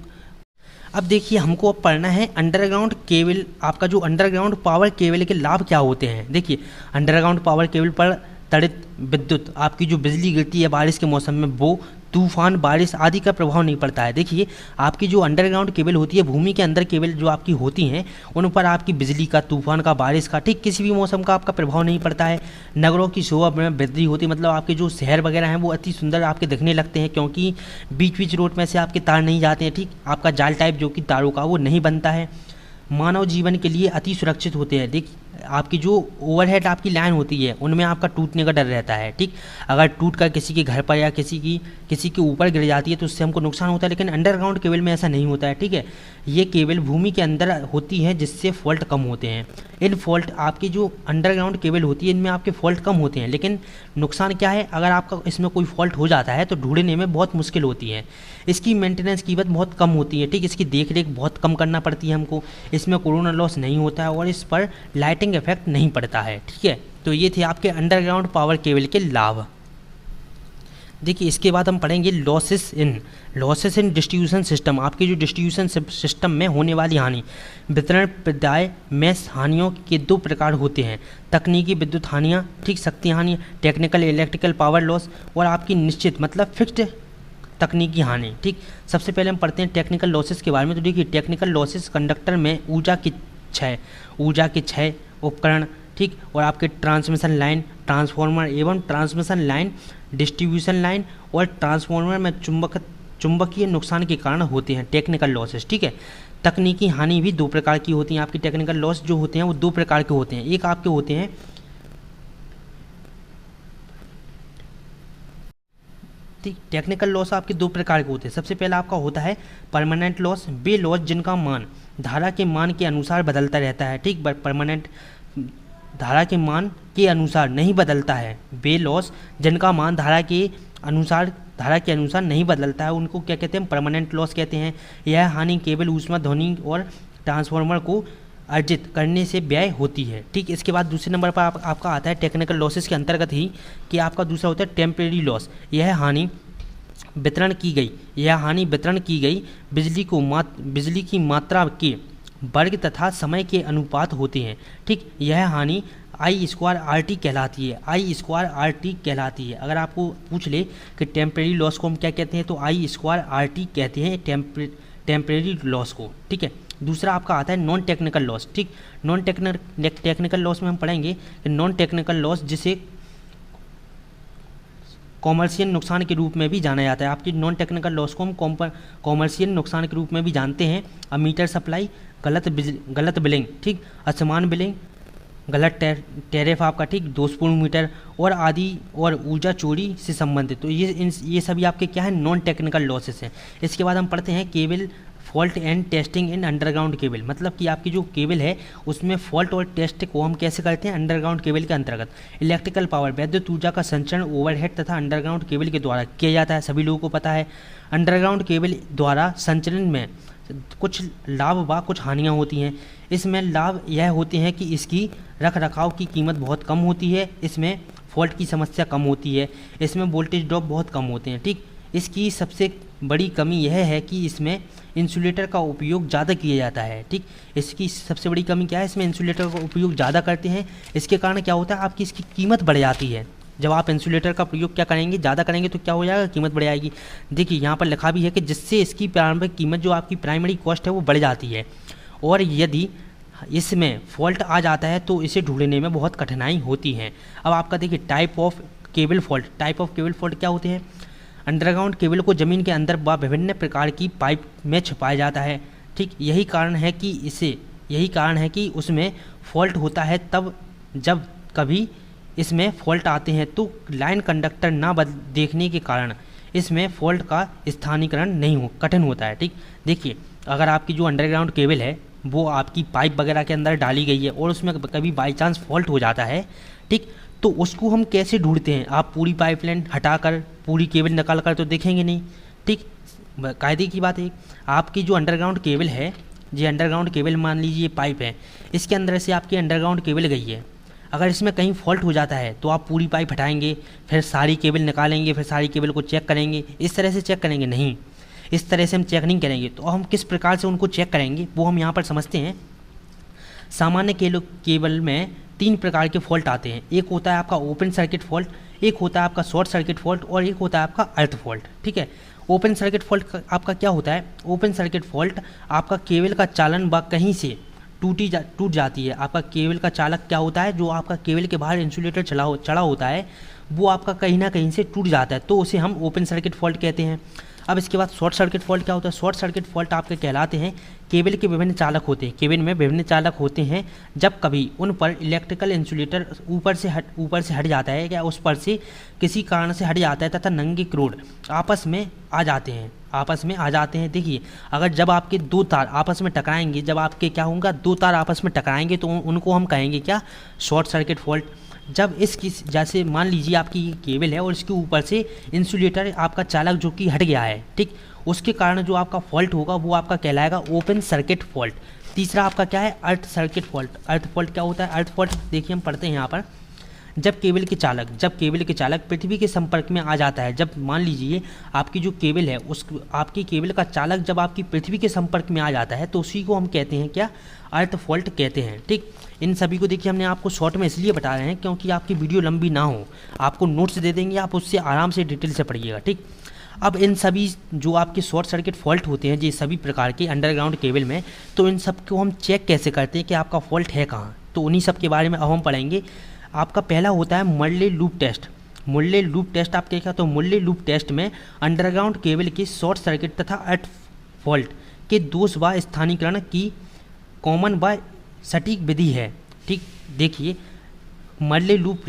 S1: अब देखिए हमको अब पढ़ना है अंडरग्राउंड केबल। आपका जो अंडरग्राउंड पावर केबल के लाभ क्या होते हैं। देखिए अंडरग्राउंड पावर केबल पर त्वरित विद्युत आपकी जो बिजली गिरती है बारिश के मौसम में, वो तूफान, बारिश आदि का प्रभाव नहीं पड़ता है। देखिए आपकी जो अंडरग्राउंड केबल होती है, भूमि के अंदर केबल जो आपकी होती हैं, उन पर आपकी बिजली का, तूफान का, बारिश का, ठीक, किसी भी मौसम का आपका प्रभाव नहीं पड़ता है। नगरों की शोभा में वृद्धि होती है, मतलब आपके जो शहर वगैरह हैं वो अति सुंदर आपके दिखने लगते हैं, क्योंकि बीच बीच रोड में से आपके तार नहीं जाते हैं। ठीक, आपका जाल टाइप जो कि तारों का वो नहीं बनता है। मानव जीवन के लिए अति सुरक्षित होते हैं। देखिए आपकी जो ओवरहेड आपकी लाइन होती है उनमें आपका टूटने का डर रहता है। ठीक, अगर टूट कर किसी के घर पर या किसी के ऊपर गिर जाती है तो उससे हमको नुकसान होता है, लेकिन अंडरग्राउंड केबल में ऐसा नहीं होता है। ठीक है, ये केबल भूमि के अंदर होती है जिससे फॉल्ट कम होते हैं। इन फॉल्ट आपकी जो अंडरग्राउंड केबल होती है इनमें आपके फॉल्ट कम होते हैं, लेकिन नुकसान क्या है, अगर आपका इसमें कोई फॉल्ट हो जाता है तो ढूंढने में बहुत मुश्किल होती है। इसकी मेंटेनेंस कीमत बहुत कम होती है। ठीक, इसकी देख रेख बहुत कम करना पड़ती है हमको। इसमें कोरोना लॉस नहीं होता है और इस पर लाइटिंग इफेक्ट नहीं पड़ता है। ठीक है, तो ये थे आपके अंडरग्राउंड पावर केबल के लाभ। देखिए इसके बाद हम पढ़ेंगे लॉसेस इन डिस्ट्रीब्यूशन सिस्टम। आपके जो डिस्ट्रीब्यूशन सिस्टम में होने वाली हानि। वितरण प्रदाय में हानियों के दो प्रकार होते हैं, तकनीकी विद्युत हानियाँ, ठीक, शक्ति हानि, टेक्निकल इलेक्ट्रिकल पावर लॉस, और आपकी निश्चित मतलब फिक्स्ड तकनीकी हानि। ठीक, सबसे पहले हम पढ़ते हैं टेक्निकल लॉसेस के बारे में। तो देखिए टेक्निकल लॉसेस कंडक्टर में ऊर्जा के क्षय उपकरण, ठीक, और आपके ट्रांसमिशन लाइन, ट्रांसफार्मर एवं ट्रांसमिशन लाइन, डिस्ट्रीब्यूशन लाइन और ट्रांसफार्मर में चुंबकीय नुकसान के कारण होते हैं टेक्निकल लॉसेस। ठीक है, तकनीकी हानि भी दो प्रकार की होती हैं। आपकी टेक्निकल लॉस जो होते हैं वो दो प्रकार के होते हैं। एक आपके होते हैं ठीक, टेक्निकल लॉस आपके दो प्रकार के होते हैं। सबसे पहला आपका होता है परमानेंट लॉस, वे लॉस जिनका मान धारा के मान के अनुसार बदलता रहता है। ठीक, परमानेंट धारा के मान के अनुसार नहीं बदलता है। वे लॉस जिनका मान धारा के अनुसार धारा के अनुसार नहीं बदलता है उनको क्या कहते हैं, परमानेंट लॉस कहते हैं। यह हानि केवल ऊष्मा ध्वनि और ट्रांसफार्मर को अर्जित करने से व्यय होती है। ठीक, इसके बाद दूसरे नंबर पर आपका आता है टेक्निकल लॉसेस के अंतर्गत ही कि आपका दूसरा होता है टेम्परेरी लॉस। यह हानि वितरण की गई बिजली की मात्रा के वर्ग तथा समय के अनुपात होते हैं। ठीक, यह हानि I²RT कहलाती है। अगर आपको पूछ ले कि टेम्परेरी लॉस को हम क्या कहते हैं तो I²RT कहते हैं टेम्परेरी लॉस को। ठीक है, दूसरा आपका आता है नॉन टेक्निकल लॉस। ठीक, नॉन टेक्निकल लॉस में हम पढ़ेंगे कि नॉन टेक्निकल लॉस जिसे कॉमर्शियल नुकसान के रूप में भी जाना जाता है। आपकी नॉन टेक्निकल लॉस को हम कॉमर्शियल नुकसान के रूप में भी जानते हैं। मीटर सप्लाई, गलत बिलिंग, ठीक, असमान बिलिंग, गलत टैरिफ आपका, ठीक, दोषपूर्ण मीटर और आदि और ऊर्जा चोरी से संबंधित। तो ये सभी आपके क्या है, नॉन टेक्निकल लॉसेस हैं। इसके बाद हम पढ़ते हैं cable fault and testing in underground cable. मतलब कि आपकी जो केबल है उसमें फॉल्ट और टेस्ट को हम कैसे करते हैं, अंडरग्राउंड केबल के अंतर्गत। इलेक्ट्रिकल पावर, विद्युत ऊर्जा का संचरण ओवरहेड तथा अंडरग्राउंड केबल के द्वारा किया जाता है, सभी लोगों को पता है। अंडरग्राउंड केबल द्वारा संचरण में कुछ लाभ व कुछ हानियाँ होती हैं। इसमें लाभ यह होते हैं कि इसकी रख रखाव की कीमत बहुत कम होती है, इसमें फॉल्ट की समस्या कम होती है, इसमें वोल्टेज ड्रॉप बहुत कम होते हैं। ठीक, इसकी सबसे बड़ी कमी यह है कि इसमें इंसुलेटर का उपयोग ज़्यादा किया जाता है। ठीक, इसकी सबसे बड़ी कमी क्या है, इसमें इंसुलेटर का उपयोग ज़्यादा करते हैं। इसके कारण क्या होता है, आपकी इसकी कीमत बढ़ जाती है। जब आप इंसुलेटर का प्रयोग क्या करेंगे, ज़्यादा करेंगे तो क्या हो जाएगा, कीमत बढ़ जाएगी। देखिए यहाँ पर लिखा भी है कि जिससे इसकी प्रारंभिक कीमत जो आपकी प्राइमरी कॉस्ट है वो बढ़ जाती है, और यदि इसमें फॉल्ट आ जाता है तो इसे ढूंढने में बहुत कठिनाई होती है। अब आपका देखिए टाइप ऑफ केबल फॉल्ट क्या होते हैं। अंडरग्राउंड केबल को ज़मीन के अंदर व विभिन्न प्रकार की पाइप में छुपाया जाता है। ठीक, यही कारण है कि उसमें फॉल्ट होता है। तब जब कभी इसमें फॉल्ट आते हैं तो लाइन कंडक्टर ना देखने के कारण इसमें फॉल्ट का स्थानीकरण कठिन होता है। ठीक, देखिए अगर आपकी जो अंडरग्राउंड केबल है वो आपकी पाइप वगैरह के अंदर डाली गई है और उसमें कभी बाई चांस फॉल्ट हो जाता है, ठीक, तो उसको हम कैसे ढूंढते हैं। आप पूरी पाइपलाइन हटाकर पूरी केबल निकाल कर तो देखेंगे नहीं। ठीक, कायदे की बात है। आपकी जो अंडरग्राउंड केबल है, ये अंडरग्राउंड केबल मान लीजिए पाइप है, इसके अंदर से आपकी अंडरग्राउंड केबल गई है। अगर इसमें कहीं फॉल्ट हो जाता है तो आप पूरी पाइप हटाएंगे, फिर सारी केबल निकालेंगे, फिर सारी केबल को चेक करेंगे, इस तरह से चेक करेंगे नहीं, इस तरह से हम चेक नहीं करेंगे। तो हम किस प्रकार से उनको चेक करेंगे वो हम यहाँ पर समझते हैं। सामान्य केबल में 3 प्रकार के फॉल्ट आते हैं। एक होता है आपका ओपन सर्किट फॉल्ट, एक होता है आपका शॉर्ट सर्किट फॉल्ट और एक होता है आपका अर्थ फॉल्ट। ठीक है, ओपन सर्किट फॉल्ट आपका क्या होता है। ओपन सर्किट फॉल्ट आपका केबल का चालन व कहीं से टूट जाती है। आपका केबल का चालक क्या होता है, जो आपका केबल के बाहर इंसुलेटर चढ़ा होता है वो आपका कहीं ना कहीं से टूट जाता है, तो उसे हम ओपन सर्किट फॉल्ट कहते हैं। अब इसके बाद शॉर्ट सर्किट फॉल्ट क्या होता है। शॉर्ट सर्किट फॉल्ट आपके कहलाते हैं केबल के विभिन्न चालक होते हैं, केबल में विभिन्न चालक होते हैं। जब कभी उन पर इलेक्ट्रिकल इंसुलेटर ऊपर से हट जाता है या उस पर से किसी कारण से हट जाता है तथा नंगे क्रोड आपस में आ जाते हैं। देखिए अगर जब आपके 2 तार आपस में टकराएंगे, जब आपके क्या होगा 2 तार आपस में टकराएंगे तो उनको हम कहेंगे क्या, शॉर्ट सर्किट फॉल्ट। जब जैसे मान लीजिए आपकी ये केबल है और इसके ऊपर से इंसुलेटर आपका चालक जो कि हट गया है, ठीक, उसके कारण जो आपका फॉल्ट होगा वो आपका कहलाएगा ओपन सर्किट फॉल्ट। तीसरा आपका क्या है, अर्थ सर्किट फॉल्ट। अर्थ फॉल्ट क्या होता है। अर्थ फॉल्ट देखिए हम पढ़ते हैं यहाँ पर, जब केबल के चालक पृथ्वी के संपर्क में आ जाता है। जब मान लीजिए आपकी जो केबल है आपकी केबल का चालक जब आपकी पृथ्वी के संपर्क में आ जाता है तो उसी को हम कहते हैं क्या, अर्थ फॉल्ट कहते हैं। ठीक, इन सभी को देखिए हमने आपको शॉर्ट में इसलिए बता रहे हैं क्योंकि आपकी वीडियो लंबी ना हो, आपको नोट्स दे देंगे, आप उससे आराम से डिटेल से पढ़िएगा। ठीक, अब इन सभी जो आपके शॉर्ट सर्किट फॉल्ट होते हैं, ये सभी प्रकार के अंडरग्राउंड केबल में, तो इन सब को हम चेक कैसे करते हैं कि आपका फॉल्ट है कहाँ, तो उन्हीं सब के बारे में अब हम पढ़ेंगे। आपका पहला होता है Murray loop test. Murray loop test आप क्या, तो मुर्ले लूप टेस्ट में अंडरग्राउंड केबल के शॉर्ट सर्किट तथा अर्थ फॉल्ट के दोष व स्थानीकरण की कॉमन व सटीक विधि है। ठीक, देखिए मर्ले लूप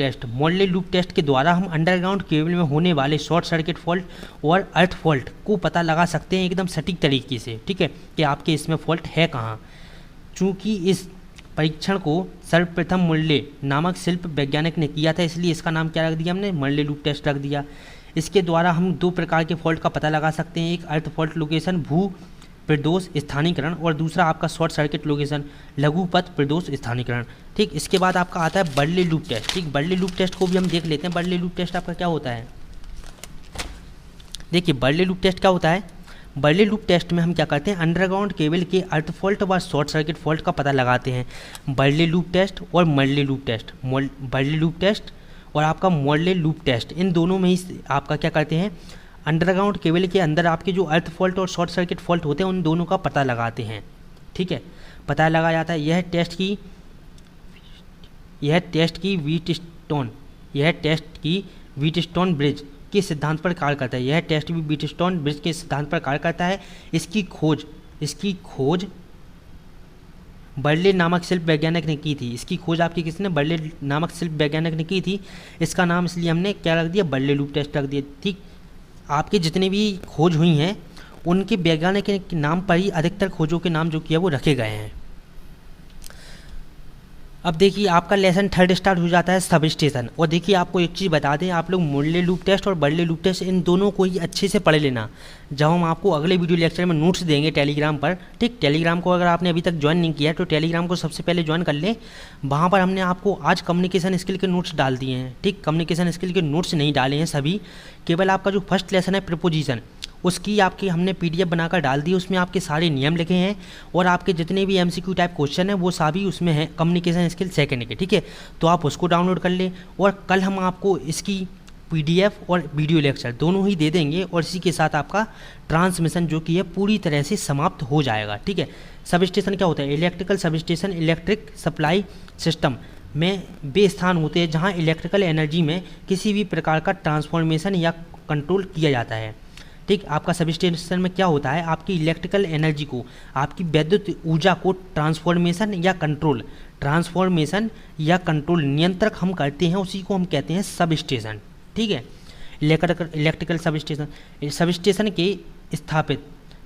S1: टेस्ट के द्वारा हम अंडरग्राउंड केबल में होने वाले शॉर्ट सर्किट फॉल्ट और अर्थ फॉल्ट को पता लगा सकते हैं एकदम सटीक तरीके से। ठीक है, कि आपके इसमें फॉल्ट है कहाँ। चूँकि इस परीक्षण को सर्वप्रथम मर्ले नामक शिल्प वैज्ञानिक ने किया था, इसलिए इसका नाम क्या रख दिया हमने, मर्ले लूप टेस्ट रख दिया। इसके द्वारा हम दो प्रकार के फॉल्ट का पता लगा सकते हैं, एक अर्थ फॉल्ट लोकेशन भू प्रदोष स्थानीकरण और दूसरा आपका शॉर्ट सर्किट लोकेशन लघु पथ प्रदोष स्थानीकरण। ठीक, इसके बाद आपका आता है बर्नली लूप टेस्ट। ठीक, बर्नली लूप टेस्ट को भी हम देख लेते हैं। बर्नली लूप टेस्ट आपका क्या होता है, देखिए बर्नली लूप टेस्ट क्या होता है। बर्नली लूप टेस्ट में हम क्या करते हैं, अंडरग्राउंड केबल के अर्थ फॉल्ट व शॉर्ट सर्किट फॉल्ट का पता लगाते हैं। बर्नली लूप टेस्ट और मर्ले लूप टेस्ट, बर्नली लूप टेस्ट और आपका मर्ले लूप टेस्ट, इन दोनों में ही आपका क्या करते हैं, अंडरग्राउंड केबल के अंदर आपके जो अर्थ फॉल्ट और शॉर्ट सर्किट फॉल्ट होते हैं उन दोनों का पता लगाते हैं। ठीक है, पता लगाया जाता है। यह टेस्ट की व्हीटस्टोन ब्रिज के सिद्धांत पर कार्य करता है। यह टेस्ट भी व्हीटस्टोन ब्रिज के सिद्धांत पर कार्य करता है। इसकी खोज बर्नले नामक शिल्प वैज्ञानिक ने की थी। इसकी खोज आपकी किसने, बर्नले नामक शिल्प वैज्ञानिक ने की थी। इसका नाम इसलिए हमने क्या रख दिया, बर्नले लूप टेस्ट रख दिया। ठीक, आपके जितने भी खोज हुई हैं उनके वैज्ञानिक के नाम पर ही अधिकतर खोजों के नाम जो किया वो रखे गए हैं। अब देखिए आपका लेसन थर्ड स्टार्ट हो जाता है सब स्टेशन। और देखिए आपको एक चीज़ बता दें, आप लोग मर्ले लूप टेस्ट और बर्नले लूप टेस्ट इन दोनों को ही अच्छे से पढ़ लेना। जब हम आपको अगले वीडियो लेक्चर में नोट्स देंगे टेलीग्राम पर, ठीक, टेलीग्राम को अगर आपने अभी तक ज्वाइन नहीं किया तो टेलीग्राम को सबसे पहले ज्वाइन कर लें। वहाँ पर हमने आपको आज कम्युनिकेशन स्किल के नोट्स डाल दिए हैं। ठीक, कम्युनिकेशन स्किल के नोट्स नहीं डाले हैं सभी, केवल आपका जो फर्स्ट लेसन है प्रीपोजिशन उसकी आपकी हमने पीडीएफ बनाकर डाल दी। उसमें आपके सारे नियम लिखे हैं और आपके जितने भी एमसीक्यू टाइप क्वेश्चन हैं वो सभी उसमें हैं कम्युनिकेशन स्किल सेकंड के। ठीक है, तो आप उसको डाउनलोड कर लें और कल हम आपको इसकी पीडीएफ और वीडियो लेक्चर दोनों ही दे देंगे और इसी के साथ आपका ट्रांसमिशन जो कि है पूरी तरह से समाप्त हो जाएगा। ठीक है, सब स्टेशन क्या होता है, electrical sub station electric supply system में वे स्थान होते हैं जहाँ इलेक्ट्रिकल एनर्जी में किसी भी प्रकार का ट्रांसफॉर्मेशन या कंट्रोल किया जाता है। ठीक, आपका सब स्टेशन में क्या होता है, आपकी इलेक्ट्रिकल एनर्जी को, आपकी विद्युत ऊर्जा को ट्रांसफॉर्मेशन या कंट्रोल नियंत्रक हम करते हैं, उसी को हम कहते हैं सब स्टेशन। ठीक है, इलेक्ट्रिकल सब स्टेशन के स्थापित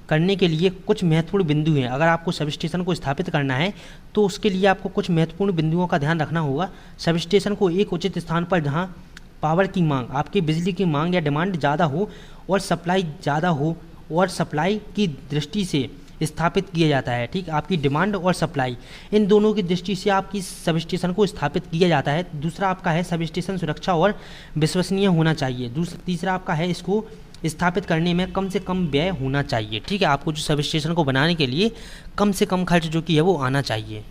S1: करने के लिए कुछ महत्वपूर्ण बिंदु हैं। अगर आपको सब स्टेशन को स्थापित करना है तो उसके लिए आपको कुछ महत्वपूर्ण बिंदुओं का ध्यान रखना होगा। सब स्टेशन को एक उचित स्थान पर जहां पावर की मांग, आपकी बिजली की मांग या डिमांड ज़्यादा हो और सप्लाई ज़्यादा हो और सप्लाई की दृष्टि से स्थापित किया जाता है। ठीक, आपकी डिमांड और सप्लाई इन दोनों की दृष्टि से आपकी सब स्टेशन को स्थापित किया जाता है। दूसरा आपका है सब स्टेशन सुरक्षा और विश्वसनीय होना चाहिए। तीसरा आपका है इसको स्थापित करने में कम से कम व्यय होना चाहिए। ठीक है, आपको जो सब स्टेशन को बनाने के लिए कम से कम खर्च जो कि है वो आना चाहिए।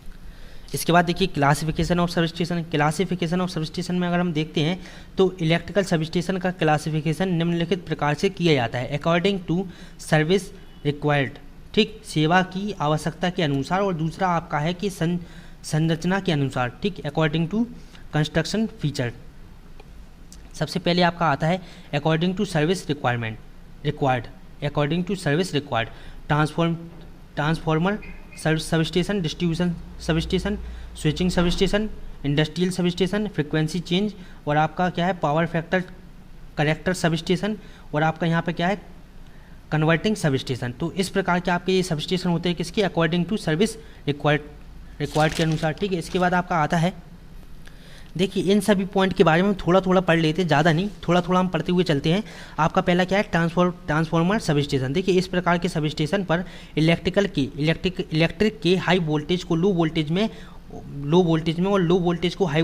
S1: इसके बाद देखिए classification of sub station. Classification of sub station में अगर हम देखते हैं तो इलेक्ट्रिकल सब स्टेशन का क्लासिफिकेशन निम्नलिखित प्रकार से किया जाता है, अकॉर्डिंग टू सर्विस रिक्वायर्ड। ठीक, सेवा की आवश्यकता के अनुसार, और दूसरा आपका है कि संरचना के अनुसार। ठीक, अकॉर्डिंग टू कंस्ट्रक्शन फीचर। सबसे पहले आपका आता है according to service required, according to service required, transformer substation, distribution substation, switching substation, industrial substation, frequency change, और आपका क्या है power factor corrector substation, और आपका यहाँ पे क्या है कन्वर्टिंग सब स्टेशन। तो इस प्रकार के आपके ये सब स्टेशन होते हैं किसके, अकॉर्डिंग टू सर्विस रिक्वायर्ड के अनुसार। ठीक है, इसके बाद आपका आता है, देखिए इन सभी पॉइंट के बारे में हम थोड़ा थोड़ा पढ़ लेते हैं, ज़्यादा नहीं, थोड़ा थोड़ा हम पढ़ते हुए चलते हैं। आपका पहला क्या है ट्रांसफॉर्मर सब स्टेशन। देखिए इस प्रकार के सब स्टेशन पर इलेक्ट्रिक के हाई वोल्टेज को लो वोल्टेज में और लो वोल्टेज को हाई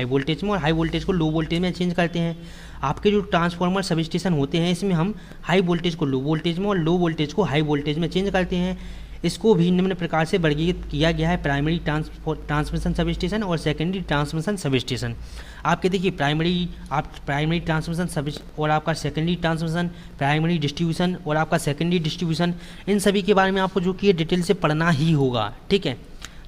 S1: वोल्टेज में और हाई वोल्टेज को लो वोल्टेज में चेंज करते हैं। आपके जो ट्रांसफॉर्मर सब स्टेशन होते हैं इसमें हम हाई वोल्टेज को लो वोल्टेज में और लो वोल्टेज को हाई वोल्टेज में चेंज करते हैं। इसको भी निम्न प्रकार से वर्गीकृत किया गया है, प्राइमरी ट्रांसमिशन सब स्टेशन और सेकेंडरी ट्रांसमिशन सब स्टेशन। आपके देखिए प्राइमरी ट्रांसमिशन सब और आपका सेकेंडरी ट्रांसमिशन, प्राइमरी डिस्ट्रीब्यूशन और आपका सेकेंडरी डिस्ट्रीब्यूशन, इन सभी के बारे में आपको जो कि डिटेल से पढ़ना ही होगा। ठीक है,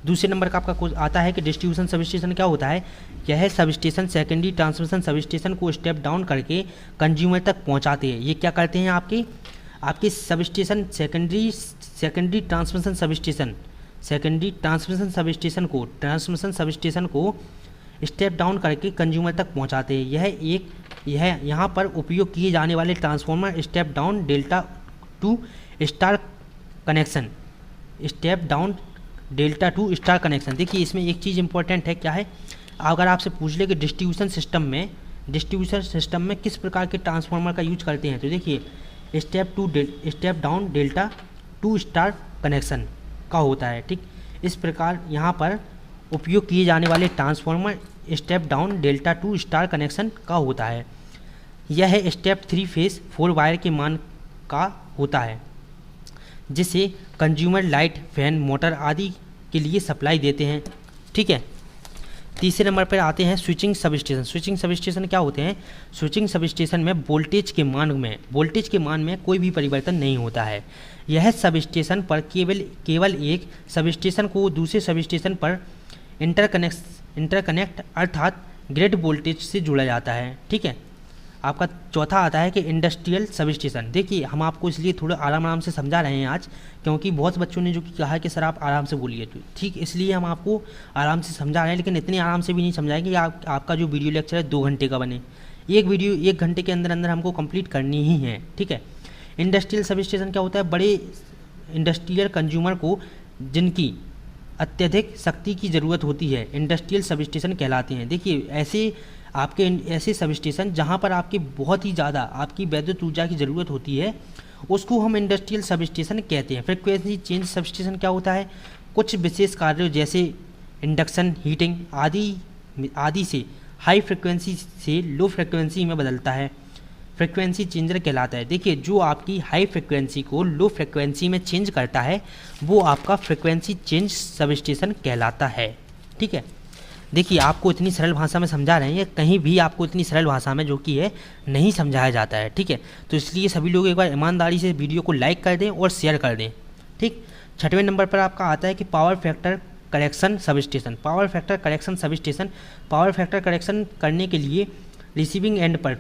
S1: दूसरे नंबर का आपका आता है कि डिस्ट्रीब्यूशन सब स्टेशन क्या होता है, यह sub station secondary transmission sub station को स्टेप डाउन करके कंज्यूमर तक पहुंचाते हैं। ये क्या करते हैं, आपकी sub station secondary transmission sub station को स्टेप डाउन करके कंज्यूमर तक पहुंचाते हैं। यह यहाँ पर उपयोग किए जाने वाले transformer step down delta two star connection. देखिए इसमें एक चीज़ इंपॉर्टेंट है, क्या है, अगर आपसे पूछ ले कि डिस्ट्रीब्यूशन सिस्टम में डिस्ट्रीब्यूशन सिस्टम में किस प्रकार के ट्रांसफार्मर का यूज करते हैं? तो देखिए step down delta 2 star connection का होता है। ठीक, इस प्रकार यहाँ पर उपयोग किए जाने वाले transformer step down delta 2 star connection का होता है। यह स्टेप 3 फेज 4 वायर के मान का होता है, जिसे कंज्यूमर लाइट, फैन, मोटर आदि के लिए सप्लाई देते हैं। ठीक है, तीसरे नंबर पर आते हैं स्विचिंग सबस्टेशन। स्विचिंग सबस्टेशन क्या होते हैं? स्विचिंग सबस्टेशन में वोल्टेज के मान में कोई भी परिवर्तन नहीं होता है। यह सबस्टेशन पर केवल एक सबस्टेशन को दूसरे सबस्टेशन पर इंटरकनेक्ट अर्थात ग्रिड वोल्टेज से जोड़ा जाता है। ठीक है, आपका चौथा आता है कि इंडस्ट्रियल सबस्टेशन। देखिए हम आपको इसलिए थोड़ा आराम से समझा रहे हैं आज, क्योंकि बहुत बच्चों ने जो कि कहा है कि सर आप आराम से बोलिए, तो ठीक इसलिए हम आपको आराम से समझा रहे हैं, लेकिन इतनी आराम से भी नहीं समझाएंगे कि आपका जो वीडियो लेक्चर है 2 घंटे का बने। एक वीडियो 1 घंटे के अंदर हमको कंप्लीट करनी ही है। ठीक है, इंडस्ट्रियल सबस्टेशन क्या होता है? बड़े इंडस्ट्रियल कंज्यूमर को जिनकी अत्यधिक शक्ति की ज़रूरत होती है, इंडस्ट्रियल सबस्टेशन कहलाते हैं। देखिए ऐसे सबस्टेशन जहाँ पर आपके बहुत ही ज़्यादा आपकी विद्युत ऊर्जा की ज़रूरत होती है, उसको हम इंडस्ट्रियल सबस्टेशन कहते हैं। फ्रिक्वेंसी चेंज सबस्टेशन क्या होता है? कुछ विशेष कार्यों जैसे इंडक्शन, हीटिंग आदि से हाई फ्रिक्वेंसी से लो फ्रिक्वेंसी में बदलता है, फ्रिक्वेंसी चेंजर कहलाता है। देखिए जो आपकी हाई फ्रिक्वेंसी को लो फ्रिक्वेंसी में चेंज करता है वो आपका फ्रिक्वेंसी चेंज सबस्टेशन कहलाता है। ठीक है, देखिए आपको इतनी सरल भाषा में समझा रहे हैं, कहीं भी आपको इतनी सरल भाषा में जो कि है नहीं समझाया जाता है। ठीक है, तो इसलिए सभी लोग एक बार ईमानदारी से वीडियो को लाइक कर दें और शेयर कर दें। ठीक, 6वें नंबर पर आपका आता है कि power factor correction substation. Power factor correction करने के लिए रिसीविंग एंड पर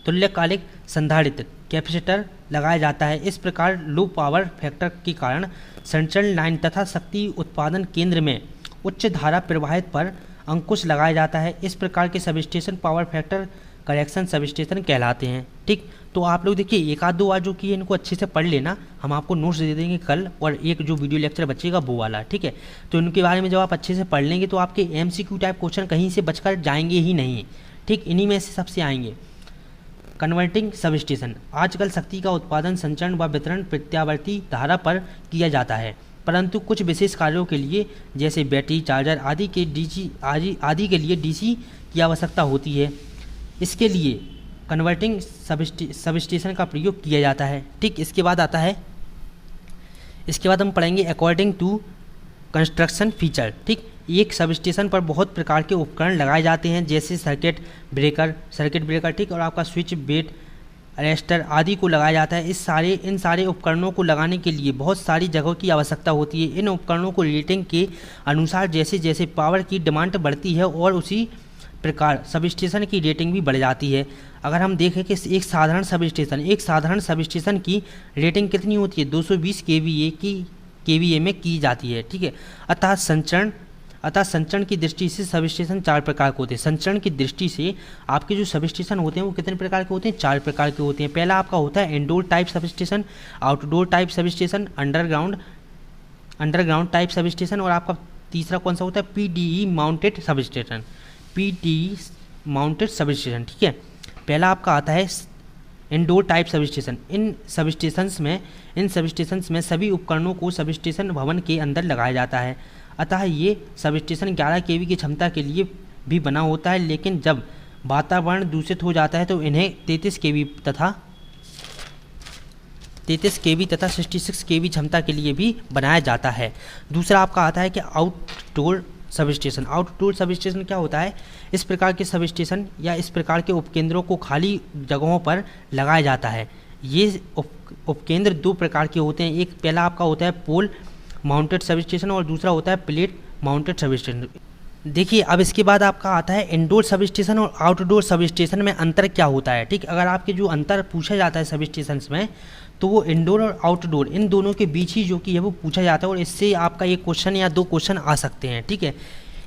S1: तुल्यकालिक संधारित्र कैपेसिटर लगाया जाता है। इस प्रकार लो पावर फैक्टर के कारण संचरण लाइन तथा शक्ति उत्पादन केंद्र में उच्च धारा प्रवाहित पर अंकुश लगाया जाता है। इस प्रकार के substation power factor correction substation कहलाते हैं। ठीक, तो आप लोग देखिए 1-2 बार जो कि इनको अच्छे से पढ़ लेना, हम आपको नोट्स दे देंगे कल, और एक जो वीडियो लेक्चर बचेगा वो वाला। ठीक है, तो इनके बारे में जब आप अच्छे से पढ़ लेंगे तो आपके MCQ टाइप क्वेश्चन कहीं से बचकर जाएंगे ही नहीं। ठीक, इन्हीं में से सबसे आएंगे। कन्वर्टिंग सबस्टेशन, आजकल शक्ति का उत्पादन, संचरण व वितरण प्रत्यावर्ती धारा पर किया जाता है, परंतु कुछ विशेष कार्यों के लिए जैसे बैटरी, चार्जर आदि के DC की आवश्यकता होती है। इसके लिए कन्वर्टिंग सबस्टेशन का प्रयोग किया जाता है। ठीक, इसके बाद हम पढ़ेंगे अकॉर्डिंग टू कंस्ट्रक्शन फीचर। ठीक, एक सबस्टेशन पर बहुत प्रकार के उपकरण लगाए जाते हैं, जैसे सर्किट ब्रेकर। ठीक, और आपका स्विच, बेट, अरेस्टर आदि को लगाया जाता है। इन सारे उपकरणों को लगाने के लिए बहुत सारी जगहों की आवश्यकता होती है। इन उपकरणों को रेटिंग के अनुसार जैसे जैसे पावर की डिमांड बढ़ती है और उसी प्रकार सबस्टेशन की रेटिंग भी बढ़ जाती है। अगर हम देखें कि एक साधारण सबस्टेशन की रेटिंग कितनी होती है? 220 kVA में की जाती है। ठीक है, अतः संचरण की दृष्टि से सबस्टेशन 4 प्रकार के होते हैं। संचरण की दृष्टि से आपके जो सबस्टेशन होते हैं वो कितने प्रकार के होते हैं? 4 प्रकार के होते हैं। पहला आपका होता है indoor type substation, outdoor type substation, underground type substation, और आपका तीसरा कौन सा होता है? PDE mounted substation. ठीक है, पहला आपका आता है इंडोर टाइप सबस्टेशन। इन सबस्टेशंस में सभी उपकरणों को सबस्टेशन भवन के अंदर लगाया जाता है। अतः ये सबस्टेशन 11 kV की क्षमता के लिए भी बना होता है, लेकिन जब वातावरण दूषित हो जाता है तो इन्हें 33 kV तथा 66 kV क्षमता के लिए भी बनाया जाता है। दूसरा आपका आता है कि आउटडोर सबस्टेशन क्या होता है? इस प्रकार के सबस्टेशन या इस प्रकार के उपकेंद्रों को खाली जगहों पर लगाया जाता है। ये उपकेंद्र 2 प्रकार के होते हैं। एक पहला आपका होता है पोल माउंटेड सबस्टेशन और दूसरा होता है प्लेट माउंटेड सबस्टेशन। देखिए अब इसके बाद आपका आता है इंडोर सबस्टेशन और आउटडोर सबस्टेशन में अंतर क्या होता है। ठीक, अगर आपके जो अंतर पूछा जाता है सबस्टेशंस में तो वो इंडोर और आउटडोर इन दोनों के बीच ही जो कि है वो पूछा जाता है, और इससे आपका 1 क्वेश्चन या 2 क्वेश्चन आ सकते हैं। ठीक है,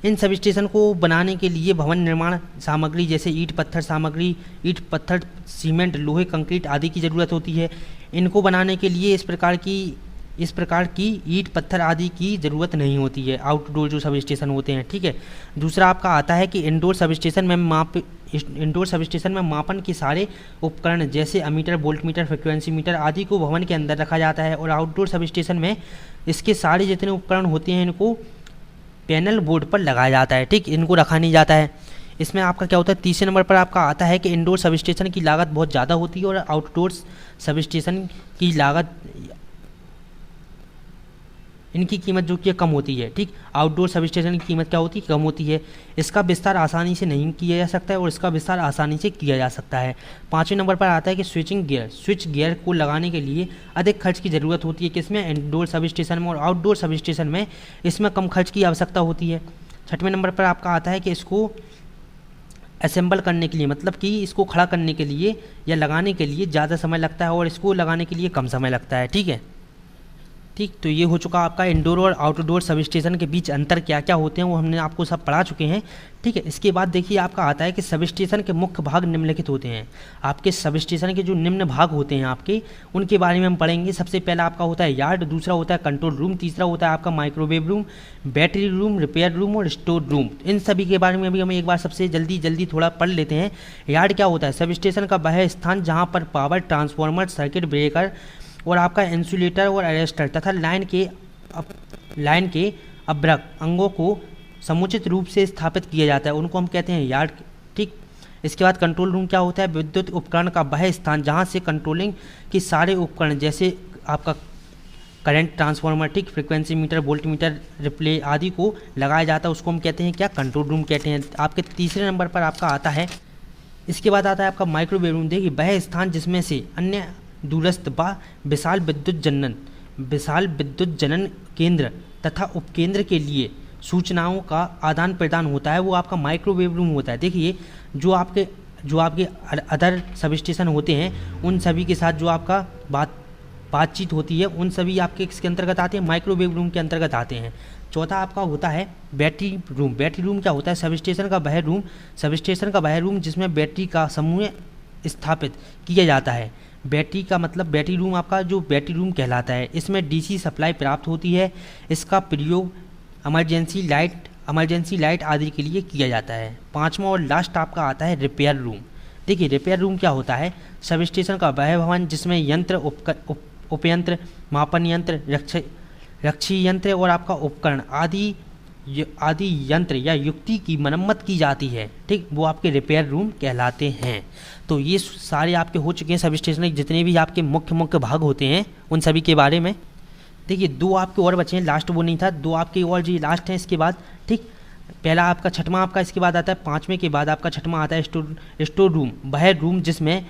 S1: इन सबस्टेशन को बनाने के लिए भवन निर्माण सामग्री जैसे ईंट पत्थर सीमेंट, लोहे, कंक्रीट आदि की ज़रूरत होती है। इनको बनाने के लिए इस प्रकार की इस प्रकार की ईंट पत्थर आदि की ज़रूरत नहीं होती है आउटडोर जो सब स्टेशन होते हैं। ठीक है। दूसरा आपका आता है कि इंडोर सब स्टेशन में मापन के सारे उपकरण जैसे अमीटर, वोल्टमीटर, फ्रिक्वेंसी मीटर आदि को भवन के अंदर रखा जाता है। और आउटडोर सब स्टेशन में इसके सारे जितने उपकरण होते हैं इनको पैनल बोर्ड पर लगाया जाता है। ठीक, इनको रखा नहीं जाता है। इसमें आपका क्या होता है, तीसरे नंबर पर आपका आता है कि इंडोर सब स्टेशन की लागत बहुत ज़्यादा होती है और आउटडोर सब स्टेशन की लागत, इनकी कीमत जो कि कम होती है। ठीक, आउटडोर सब स्टेशन की कीमत क्या होती है, कम होती है। इसका विस्तार आसानी से नहीं किया जा सकता है और इसका विस्तार आसानी से किया जा सकता है। पाँचवें नंबर पर आता है कि स्विच गियर को लगाने के लिए अधिक खर्च की ज़रूरत होती है। किसमें, इंडोर सब स्टेशन में। और आउटडोर सब स्टेशन में इसमें कम खर्च की आवश्यकता होती है। छठवें नंबर पर आपका आता है कि इसको असेंबल करने के लिए, मतलब कि इसको खड़ा करने के लिए या लगाने के लिए ज़्यादा समय लगता है और इसको लगाने के लिए कम समय लगता है। ठीक है। ठीक, तो ये हो चुका आपका इंडोर और आउटडोर सब स्टेशन के बीच अंतर क्या क्या होते हैं वो हमने आपको सब पढ़ा चुके हैं। ठीक है। इसके बाद देखिए आपका आता है कि सब स्टेशन के मुख्य भाग निम्नलिखित होते हैं। आपके सब स्टेशन के जो निम्न भाग होते हैं आपके, उनके बारे में हम पढ़ेंगे। सबसे पहला आपका होता है यार्ड, दूसरा होता है कंट्रोल रूम, तीसरा होता है आपका microwave room, battery room, repair room और स्टोर रूम। इन सभी के बारे में भी हम एक बार सबसे जल्दी थोड़ा पढ़ लेते हैं। यार्ड क्या होता है, सब स्टेशन का वह स्थान जहाँ पर पावर ट्रांसफार्मर, सर्किट ब्रेकर और आपका इंसुलेटर और अरेस्टर तथा लाइन के अब्रक अंगों को समुचित रूप से स्थापित किया जाता है, उनको हम कहते हैं यार्ड। ठीक। इसके बाद कंट्रोल रूम क्या होता है, विद्युत उपकरण का वह स्थान जहां से कंट्रोलिंग के सारे उपकरण जैसे आपका करंट ट्रांसफार्मर, ठीक, frequency meter, volt meter, replay आदि को लगाया जाता है, उसको हम कहते हैं क्या, कंट्रोल रूम कहते हैं। आपके तीसरे नंबर पर आपका आता है, इसके बाद आता है आपका माइक्रोवेव रूम। देखिए वह स्थान जिसमें से अन्य दूरस्थ व विशाल विद्युत जनन केंद्र तथा उपकेंद्र के लिए सूचनाओं का आदान प्रदान होता है, वो आपका माइक्रोवेव रूम होता है। देखिए जो आपके अदर सब स्टेशन होते हैं उन सभी के साथ जो आपका बातचीत होती है, उन सभी आपके किसके अंतर्गत आते हैं, माइक्रोवेव रूम के अंतर्गत आते हैं। चौथा आपका होता है बैटरी रूम। बैटरी रूम क्या होता है, सब स्टेशन का वह रूम जिसमें बैटरी का समूह स्थापित किया जाता है। बैटरी का मतलब बैटरी रूम आपका जो बैटरी रूम कहलाता है। इसमें डीसी सप्लाई प्राप्त होती है। इसका प्रयोग इमरजेंसी लाइट आदि के लिए किया जाता है। पांचवा और लास्ट आपका आता है रिपेयर रूम। देखिए रिपेयर रूम क्या होता है, सब स्टेशन का वह भवन जिसमें यंत्र, उपयंत्र, मापन यंत्र, रक्षी यंत्र और आपका उपकरण आदि यंत्र या युक्ति की मरम्मत की जाती है। ठीक, वो आपके रिपेयर रूम कहलाते हैं। तो ये सारे आपके हो चुके हैं सब स्टेशन के जितने भी आपके मुख्य भाग होते हैं उन सभी के बारे में। देखिए दो आपके और बचे हैं, लास्ट वो नहीं था, दो आपके और जी लास्ट हैं इसके बाद। ठीक, पहला आपका छठवां आपका इसके बाद आता है, पाँचवें के बाद आपका छठवां आता है स्टोर रूम। वह रूम जिसमें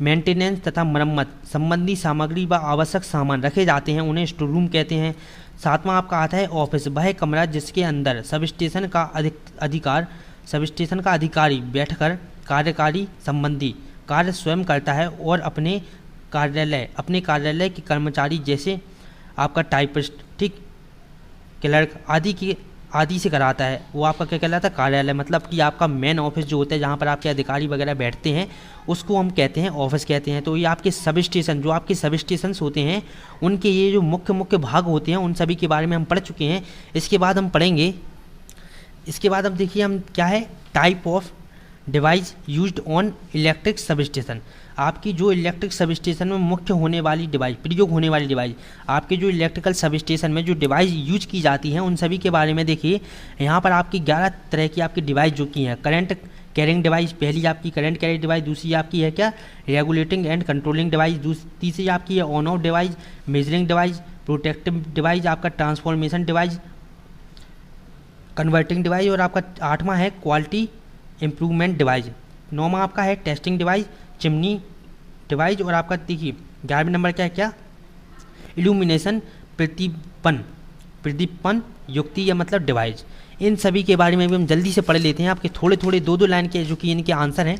S1: मेंटेनेंस तथा मरम्मत संबंधी सामग्री व आवश्यक सामान रखे जाते हैं, उन्हें स्टोर रूम कहते हैं। सातवां आपका आता है ऑफिस। वह कमरा जिसके अंदर सब स्टेशन का अधिकारी बैठकर कार्यकारी संबंधी कार्य स्वयं करता है और अपने कार्यालय के कर्मचारी जैसे आपका टाइपिस्ट, ठीक, क्लर्क आदि से कराता है। वो आपका क्या कहलाता है, कार्यालय। मतलब कि आपका मेन ऑफिस जो होता है जहाँ पर आपके अधिकारी वगैरह बैठते हैं उसको हम कहते हैं ऑफिस कहते हैं। तो ये आपके सब स्टेशन जो आपके सब स्टेशंस होते हैं उनके ये जो मुख्य भाग होते हैं उन सभी के बारे में हम पढ़ चुके हैं। इसके बाद हम पढ़ेंगे, इसके बाद अब देखिए हम क्या है, type of device used on electric sub station. आपकी जो इलेक्ट्रिक सब स्टेशन में मुख्य होने वाली डिवाइस, प्रयोग होने वाली डिवाइस, आपके जो इलेक्ट्रिकल सब स्टेशन में जो डिवाइस यूज की जाती हैं उन सभी के बारे में देखिए। यहाँ पर आपकी 11 तरह की आपकी डिवाइस जो की हैं। करंट कैरिंग डिवाइस, पहली आपकी करंट कैरिंग डिवाइस, दूसरी आपकी है क्या, रेगुलेटिंग एंड कंट्रोलिंग डिवाइस, तीसरी आपकी है on off device, measuring device, protective device, आपका ट्रांसफॉर्मेशन डिवाइस, कन्वर्टिंग डिवाइस, और आपका 8वां है क्वालिटी इम्प्रूवमेंट डिवाइस, 9वां आपका है टेस्टिंग डिवाइस, चिमनी डिवाइस, और आपका देखिए 11वें नंबर क्या है, क्या, इल्यूमिनेशन प्रदीपन युक्ति या मतलब डिवाइस। इन सभी के बारे में भी हम जल्दी से पढ़ लेते हैं। आपके थोड़े 2 लाइन के जो कि इनके आंसर हैं,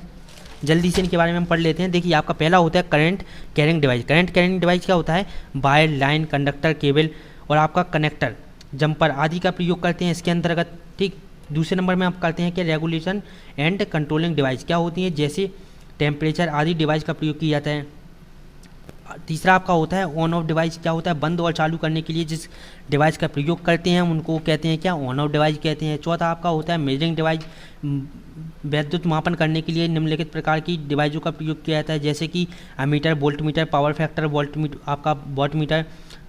S1: जल्दी से इनके बारे में हम पढ़ लेते हैं। देखिए आपका पहला होता है current carrying device. Current carrying device क्या होता है, वायर, लाइन, कंडक्टर, केबल और आपका कनेक्टर, जंपर आदि का प्रयोग करते हैं इसके अंतर्गत। ठीक, दूसरे नंबर में आप करते हैं कि रेगुलेशन एंड कंट्रोलिंग डिवाइस क्या होती है, जैसे टेम्परेचर आदि डिवाइस का प्रयोग किया जाता है। तीसरा आपका होता है ऑन ऑफ डिवाइस। क्या होता है? बंद और चालू करने के लिए जिस डिवाइस का प्रयोग करते हैं उनको कहते हैं क्या? ऑन ऑफ डिवाइस कहते हैं। चौथा आपका होता है मेजरिंग डिवाइस। विद्युत मापन करने के लिए निम्नलिखित प्रकार की डिवाइसों का प्रयोग किया जाता है, जैसे कि अमीटर, वोल्टमीटर, पावर फैक्टर, आपका वॉटमीटर,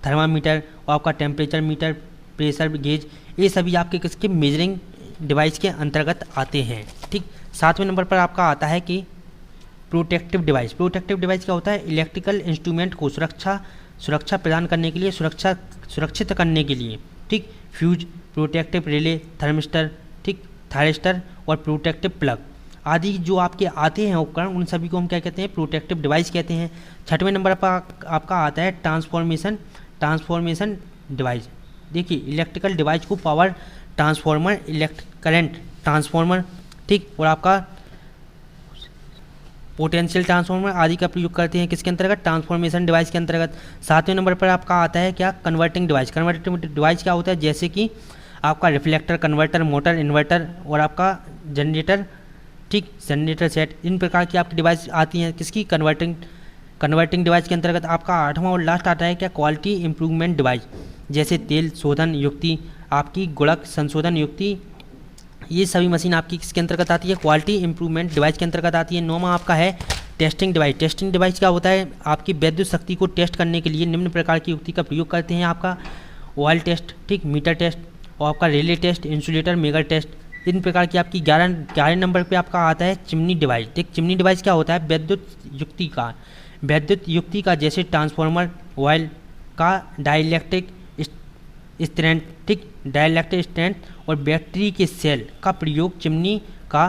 S1: थर्मामीटर और आपका टेम्परेचर मीटर, प्रेशर गेज। ये सभी आपके किसके मेजरिंग डिवाइस के अंतर्गत आते हैं। ठीक, 7वें नंबर पर आपका आता है कि प्रोटेक्टिव डिवाइस। प्रोटेक्टिव डिवाइस क्या होता है? इलेक्ट्रिकल इंस्ट्रूमेंट को सुरक्षा प्रदान करने के लिए, सुरक्षित करने के लिए। ठीक, फ्यूज, प्रोटेक्टिव रिले, थर्मिस्टर, ठीक, थायरिस्टर और प्रोटेक्टिव प्लग आदि जो आपके आते हैं उपकरण, उन सभी को हम क्या कहते हैं? प्रोटेक्टिव डिवाइस कहते हैं। 6वें नंबर पर आपका आता है ट्रांसफॉर्मेशन डिवाइस। देखिए, इलेक्ट्रिकल डिवाइस को पावर ट्रांसफॉर्मर, करंट ट्रांसफॉर्मर, ठीक, और आपका पोटेंशियल ट्रांसफॉर्मर आदि का प्रयोग करते हैं। किसके अंतर्गत? ट्रांसफॉर्मेशन डिवाइस के अंतर्गत। 7वें नंबर पर आपका आता है क्या? Converting device. कन्वर्टिंग डिवाइस क्या होता है? जैसे कि आपका रिफ्लेक्टर, कन्वर्टर, मोटर, इन्वर्टर और आपका जनरेटर, ठीक, जनरेटर सेट। इन प्रकार की आपकी डिवाइस आती हैं किसकी? कन्वर्टिंग डिवाइस के अंतर्गत। आपका 8वां और लास्ट आता है क्या? क्वालिटी इंप्रूवमेंट डिवाइस, जैसे तेल शोधन युक्ति, आपकी गुणक संशोधन युक्ति। ये सभी मशीन आपकी किसके अंतर्गत आती है? क्वालिटी इंप्रूवमेंट डिवाइस के अंतर्गत आती है। 9वां आपका है टेस्टिंग डिवाइस। टेस्टिंग डिवाइस क्या होता है? आपकी विद्युत शक्ति को टेस्ट करने के लिए निम्न प्रकार की युक्ति का प्रयोग करते हैं। आपका ऑयल टेस्ट, ठीक, मीटर टेस्ट और आपका relay test, insulator, megger test. इन प्रकार की आपकी 11 नंबर पे आपका आता है चिमनी डिवाइस। ठीक, चिमनी डिवाइस क्या होता है? विद्युत युक्ति का जैसे ट्रांसफॉर्मर, ऑयल का डाइलेक्ट्रिक स्ट्रेंथ, ठीक, डाइलेक्ट्रिक स्ट्रेंथ और बैटरी के सेल का प्रयोग चिमनी का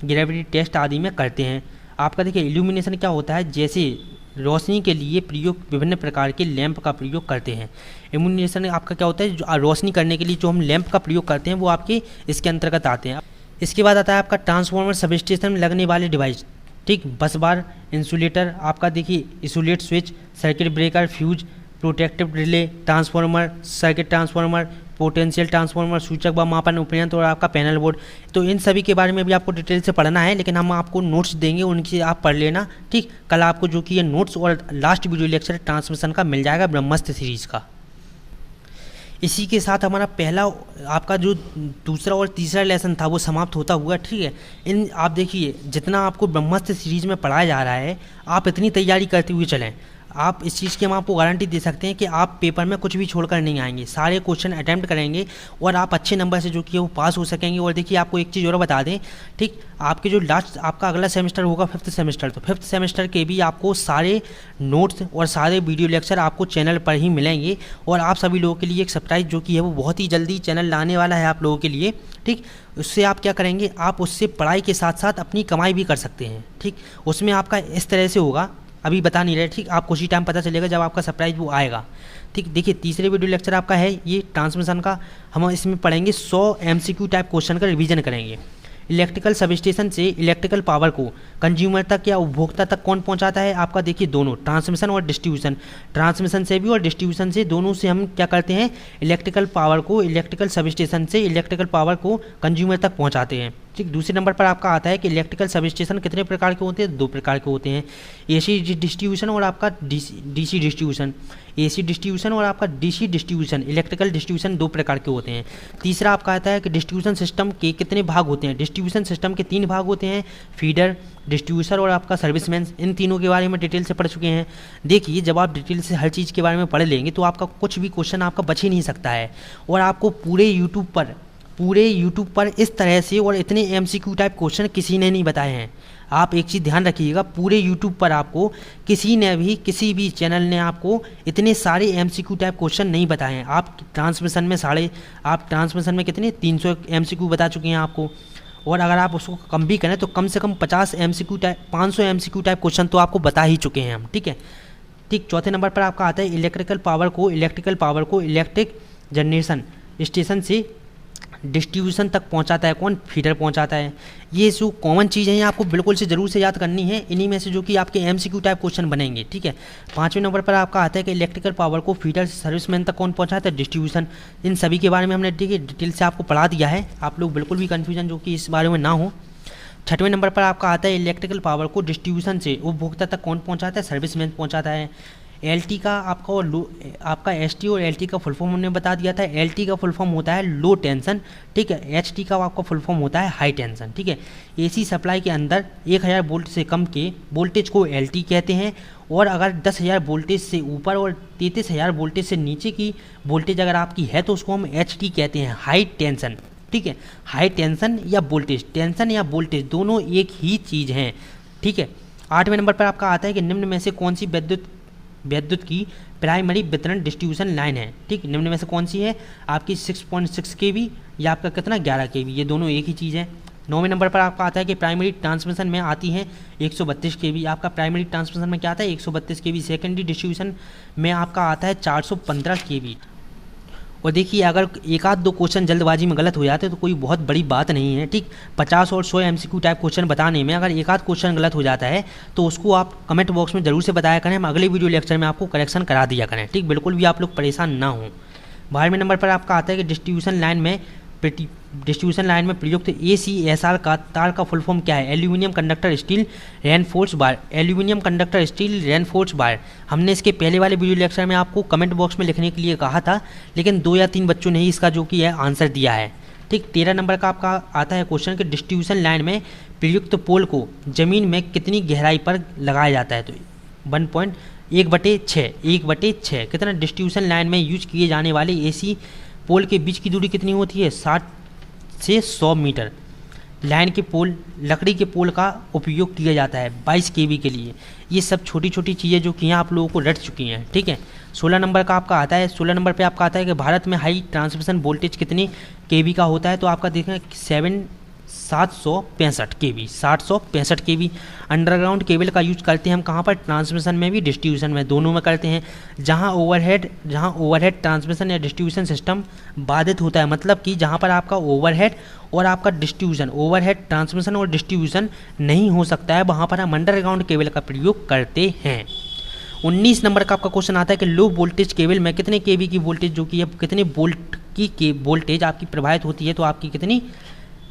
S1: ग्रेविटी टेस्ट आदि में करते हैं। आपका देखिए इल्यूमिनेशन क्या होता है? जैसे रोशनी के लिए प्रयोग विभिन्न प्रकार के लैंप का प्रयोग करते हैं। इल्यूमिनेशन आपका क्या होता है? जो रोशनी करने के लिए जो हम लैंप का प्रयोग करते हैं वो आपके इसके अंतर्गत आते हैं। इसके बाद आता है आपका ट्रांसफॉर्मर सबस्टेशन में लगने वाले डिवाइस। ठीक, बस बार, इंसुलेटर, आपका देखिए isolate switch, circuit breaker, fuse, protective relay, transformer, circuit transformer, potential transformer, सूचक व मापन उपयंत्र और आपका पैनल बोर्ड। तो इन सभी के बारे में भी आपको डिटेल से पढ़ना है, लेकिन हम आपको नोट्स देंगे, उनकी आप पढ़ लेना। ठीक, कल आपको जो कि ये नोट्स और लास्ट वीडियो लेक्चर ट्रांसमिशन का मिल जाएगा ब्रह्मास्त्र सीरीज़ का। इसी के साथ हमारा पहला आपका जो दूसरा और तीसरा लेसन था वो समाप्त होता हुआ। ठीक है, इन आप देखिए जितना आपको ब्रह्मास्त्र सीरीज़ में पढ़ाया जा रहा है, आप इतनी तैयारी करते हुए चलें। आप इस चीज़ की हम आपको गारंटी दे सकते हैं कि आप पेपर में कुछ भी छोड़कर नहीं आएंगे, सारे क्वेश्चन अटैम्प्ट करेंगे और आप अच्छे नंबर से जो कि वो पास हो सकेंगे। और देखिए आपको एक चीज़ और बता दें, ठीक, आपके जो लास्ट आपका अगला सेमेस्टर होगा 5th सेमेस्टर, तो 5th सेमेस्टर के भी आपको सारे नोट्स और सारे वीडियो लेक्चर आपको चैनल पर ही मिलेंगे। और आप सभी लोगों के लिए एक सरप्राइज़ जो कि है वो बहुत ही जल्दी चैनल लाने वाला है आप लोगों के लिए। ठीक, उससे आप क्या करेंगे, आप उससे पढ़ाई के साथ साथ अपनी कमाई भी कर सकते हैं। ठीक, उसमें आपका इस तरह से होगा, अभी बता नहीं रहे, ठीक, आपको उसी टाइम पता चलेगा जब आपका सरप्राइज वो आएगा। ठीक, देखिए तीसरे वीडियो लेक्चर आपका है ये ट्रांसमिशन का। हम इसमें पढ़ेंगे 100 MCQ टाइप क्वेश्चन का रिवीजन करेंगे। इलेक्ट्रिकल सबस्टेशन से इलेक्ट्रिकल पावर को कंज्यूमर तक या उपभोक्ता तक कौन पहुंचाता है? आपका देखिए दोनों, ट्रांसमिशन और डिस्ट्रीब्यूशन। ट्रांसमिशन से भी और डिस्ट्रीब्यूशन से, दोनों से हम क्या करते हैं, इलेक्ट्रिकल पावर को इलेक्ट्रिकल सबस्टेशन से इलेक्ट्रिकल पावर को कंज्यूमर तक पहुंचाते हैं। ठीक, दूसरे नंबर पर आपका आता है कि इलेक्ट्रिकल सबस्टेशन कितने प्रकार के होते हैं? 2 प्रकार के होते हैं, AC डिस्ट्रीब्यूशन और आपका DC डिस्ट्रीब्यूशन। AC डिस्ट्रीब्यूशन और आपका DC डिस्ट्रीब्यूशन, इलेक्ट्रिकल डिस्ट्रीब्यूशन 2 प्रकार के होते हैं। तीसरा आपका आता है कि डिस्ट्रीब्यूशन सिस्टम के कितने भाग होते हैं? डिस्ट्रीब्यूशन सिस्टम के 3 भाग होते हैं, फीडर, डिस्ट्रीब्यूटर और आपका सर्विसमैन। इन तीनों के बारे में डिटेल से पढ़ चुके हैं। देखिए जब आप डिटेल से हर चीज़ के बारे में पढ़ लेंगे तो आपका कुछ भी क्वेश्चन आपका बच ही नहीं सकता है। और आपको पूरे यूट्यूब पर इस तरह से और इतने MCQ टाइप क्वेश्चन किसी ने नहीं बताए हैं। आप एक चीज़ ध्यान रखिएगा, पूरे यूट्यूब पर आपको किसी भी चैनल ने आपको इतने सारे MCQ टाइप क्वेश्चन नहीं बताए हैं। आप ट्रांसमिशन में कितने 300 MCQ बता चुके हैं आपको। और अगर आप उसको कम भी करें तो कम से कम 50 MCQ type 500 MCQ type question तो आपको बता ही चुके हैं हम। ठीक है, ठीक, चौथे नंबर पर आपका आता है इलेक्ट्रिकल पावर को इलेक्ट्रिक जनरेशन स्टेशन से डिस्ट्रीब्यूशन तक पहुंचाता है कौन? फीडर पहुंचाता है। ये जो कॉमन चीज़ें हैं आपको बिल्कुल से ज़रूर से याद करनी है, इन्हीं में से जो कि आपके MCQ टाइप क्वेश्चन बनेंगे। ठीक है, 5वें नंबर पर आपका आता है कि इलेक्ट्रिकल पावर को फीडर से सर्विसमैन तक कौन पहुंचाता है? डिस्ट्रीब्यूशन। इन सभी के बारे में हमने डिटेल से आपको पढ़ा दिया है, आप लोग बिल्कुल भी कन्फ्यूजन जो कि इस बारे में ना हो। 6वें नंबर पर आपका आता है इलेक्ट्रिकल पावर को डिस्ट्रीब्यूशन से उपभोक्ता तक कौन पहुँचाता है? सर्विसमैन पहुँचाता है। एलटी का आपका और लो, आपका एसटी और एलटी का फुल फॉर्म हमने बता दिया था। एलटी का फुल फॉर्म होता है लो टेंशन, ठीक है। एचटी का आपका फुल फॉर्म होता है हाई टेंशन, ठीक है। एसी सप्लाई के अंदर 1000 वोल्ट से कम के वोल्टेज को एलटी कहते हैं, और अगर 10,000 वोल्टेज से ऊपर और 33,000 वोल्टेज से नीचे की वोल्टेज अगर आपकी है तो उसको हम एचटी कहते हैं, हाई टेंशन, ठीक है। हाई टेंशन या वोल्टेज, टेंशन या वोल्टेज दोनों एक ही चीज़ हैं, ठीक है। 8वें नंबर पर आपका आता है कि निम्न में से कौन सी विद्युत की प्राइमरी वितरण डिस्ट्रीब्यूशन लाइन है, ठीक। निम्न में से कौन सी है, आपकी 6.6 kV या आपका कितना 11 kV, ये दोनों एक ही चीज़ है। 9वें नंबर पर आपका आता है कि प्राइमरी ट्रांसमिशन में आती है 132 kV, आपका प्राइमरी ट्रांसमिशन में क्या आता है 132 kV। सेकेंडरी डिस्ट्रीब्यूशन में आपका आता है 415 kV। और देखिए अगर एक आध दो क्वेश्चन जल्दबाजी में गलत हो जाते तो कोई बहुत बड़ी बात नहीं है, ठीक। 50 और 100 MCQ टाइप क्वेश्चन बताने में अगर एक आध क्वेश्चन गलत हो जाता है तो उसको आप कमेंट बॉक्स में जरूर से बताया करें, हम अगले वीडियो लेक्चर में आपको करेक्शन करा दिया करें, ठीक। बिल्कुल भी आप लोग परेशान ना हों। 12वें नंबर पर आपका आता है कि डिस्ट्रीब्यूशन लाइन में प्रयुक्त ACSR का तार का फुल फॉर्म क्या है, एल्यूमिनियम कंडक्टर स्टील रेनफोर्स बार। एल्यूमिनियम कंडक्टर स्टील रेनफोर्स बार हमने इसके पहले वाले वीडियो लेक्चर में आपको कमेंट बॉक्स में लिखने के लिए कहा था, लेकिन 2 या 3 बच्चों ने ही इसका जो कि है आंसर दिया है, ठीक। 13 नंबर का आपका आता है क्वेश्चन कि डिस्ट्रीब्यूशन लाइन में प्रयुक्त पोल को जमीन में कितनी गहराई पर लगाया जाता है, तो 1/6 कितना डिस्ट्रीब्यूशन लाइन में यूज किए जाने वाले AC पोल के बीच की दूरी कितनी होती है, 60 से 100 मीटर। लाइन के पोल, लकड़ी के पोल का उपयोग किया जाता है 22 kV के लिए। ये सब छोटी छोटी चीज़ें जो कि यहाँ आप लोगों को रट चुकी हैं, ठीक है। 16 नंबर का आपका आता है, 16 नंबर पे आपका आता है कि भारत में हाई ट्रांसमिशन वोल्टेज कितनी kV का होता है, तो आपका देखें 765 kV, 765 kV। अंडरग्राउंड केबल का यूज करते हैं हम कहाँ पर, ट्रांसमिशन में भी डिस्ट्रीब्यूशन में, दोनों में करते हैं। जहाँ ओवरहेड ट्रांसमिशन या डिस्ट्रीब्यूशन सिस्टम बाधित होता है, मतलब कि जहाँ पर आपका ओवरहेड और आपका डिस्ट्रीब्यूशन, ओवरहेड ट्रांसमिशन और डिस्ट्रीब्यूशन नहीं हो सकता है, वहाँ पर हम अंडरग्राउंड केबल का प्रयोग करते हैं। 19 नंबर का आपका क्वेश्चन आता है कि लो वोल्टेज केबल में कितने kV की वोल्टेज जो कि कितने वोल्ट की वोल्टेज आपकी प्रवाहित होती है, तो आपकी कितनी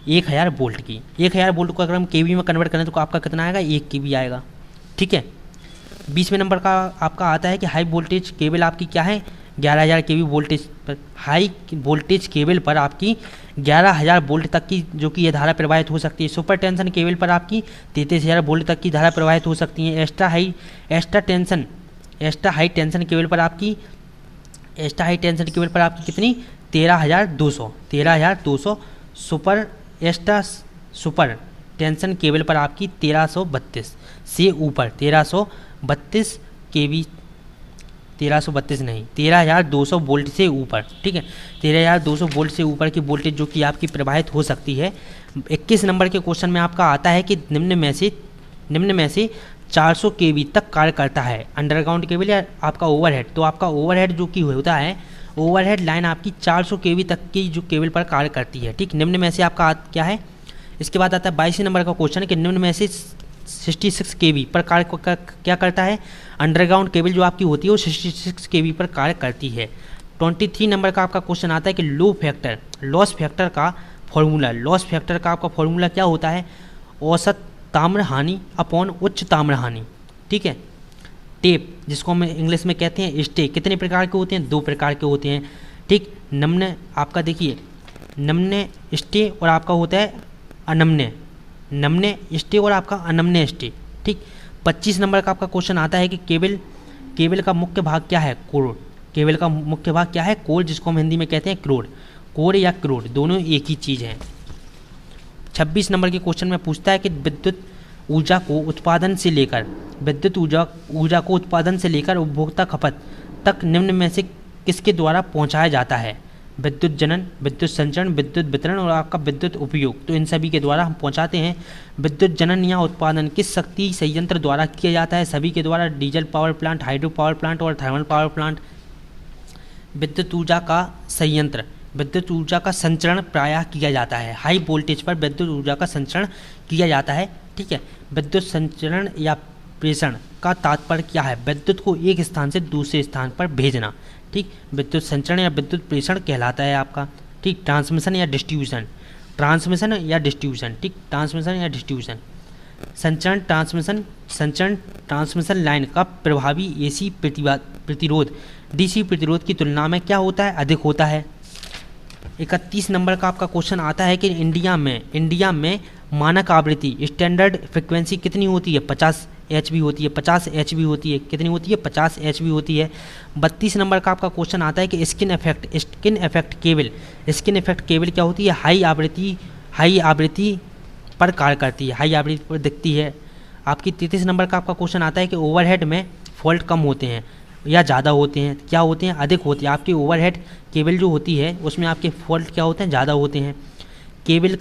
S1: 1000 वोल्ट की। 1000 वोल्ट को अगर हम kV में कन्वर्ट करें तो आपका कितना आएगा, 1 kV आएगा, ठीक है। 20वें नंबर का आपका आता है कि हाई वोल्टेज केबल आपकी क्या है, 11000 kV वोल्टेज पर। हाई वोल्टेज केबल पर आपकी 11000 वोल्ट तक की जो कि ये धारा प्रवाहित हो सकती है। सुपर टेंशन केबल पर आपकी 33000 वोल्ट तक की धारा प्रवाहित हो सकती है। एक्स्ट्रा हाई टेंशन केबल पर आपकी कितनी 13200। सुपर टेंशन केबल पर आपकी 1332 से ऊपर 1332 kV, 1332 नहीं 13200 वोल्ट से ऊपर, ठीक है। 13200 वोल्ट से ऊपर की वोल्टेज जो कि आपकी प्रवाहित हो सकती है। 21 नंबर के क्वेश्चन में आपका आता है कि निम्न में से 400 kV तक कार्य करता है अंडरग्राउंड केबल या आपका ओवरहेड, तो आपका ओवरहेड जो कि होता है, ओवरहेड लाइन आपकी 400 kV तक की जो केबल पर कार्य करती है, ठीक। निम्न में से आपका क्या है, इसके बाद आता है 22 नंबर का क्वेश्चन कि निम्न में से 66 kV पर कार्य क्या करता है, अंडरग्राउंड केबल जो आपकी होती है वो 66 kV पर कार्य करती है। 23 नंबर का आपका क्वेश्चन आता है कि लॉस फैक्टर का आपका फॉर्मूला क्या होता है, औसत ताम्र हानि अपॉन उच्च ताम्र हानि, ठीक है। टेप जिसको हम इंग्लिश में कहते हैं स्टे, कितने प्रकार के होते हैं, 2 प्रकार के होते हैं, ठीक। नम्न आपका देखिए नम्न स्टे और आपका होता है नम्न स्टे और आपका अनम्न स्टे, ठीक। 25 नंबर का आपका क्वेश्चन आता है कि केबल का मुख्य भाग क्या है, कोर। केबल का मुख्य भाग क्या है, कोर, जिसको हम हिंदी में कहते हैं कोर या क्रोड, दोनों एक ही चीज़ है। 26 नंबर के क्वेश्चन में पूछता है कि विद्युत ऊर्जा को उत्पादन से लेकर उपभोक्ता खपत तक निम्न में से किसके द्वारा पहुंचाया जाता है, विद्युत जनन, विद्युत संचरण, विद्युत वितरण और आपका विद्युत उपयोग, तो इन सभी के द्वारा हम पहुंचाते हैं। विद्युत जनन या उत्पादन किस शक्ति संयंत्र द्वारा किया जाता है, सभी के द्वारा, diesel power plant, hydro power plant और थर्मल पावर प्लांट। विद्युत ऊर्जा का संचरण प्रायः किया जाता है, हाई वोल्टेज पर विद्युत ऊर्जा का संचरण किया जाता है, ठीक है। विद्युत संचरण या प्रेषण का तात्पर्य क्या है, विद्युत को एक स्थान से दूसरे स्थान पर भेजना, ठीक। विद्युत संचरण या विद्युत प्रेषण कहलाता है आपका, ठीक। ट्रांसमिशन या डिस्ट्रीब्यूशन, ठीक। ट्रांसमिशन, संचरण, ट्रांसमिशन, संचरण ट्रांसमिशन लाइन का प्रभावी एसी प्रतिरोध डीसी प्रतिरोध की तुलना में क्या होता है, अधिक होता है। 31 नंबर का आपका क्वेश्चन आता है कि इंडिया में मानक आवृत्ति स्टैंडर्ड फ्रिक्वेंसी कितनी होती है, 50 HB होती है, 50 HB होती है, कितनी होती है, 50 HB होती है। 32 नंबर का आपका क्वेश्चन आता है कि स्किन इफेक्ट केबल क्या होती है, हाई आवृत्ति पर कार्य करती है, हाई आवृत्ति पर दिखती है। आपकी 33 नंबर का आपका क्वेश्चन आता है कि ओवरहेड में फॉल्ट कम होते हैं या ज़्यादा होते हैं, क्या होते हैं, अधिक होते हैं। आपकी ओवरहेड केबल जो होती है उसमें आपके फॉल्ट क्या होते हैं, ज़्यादा होते हैं। केबल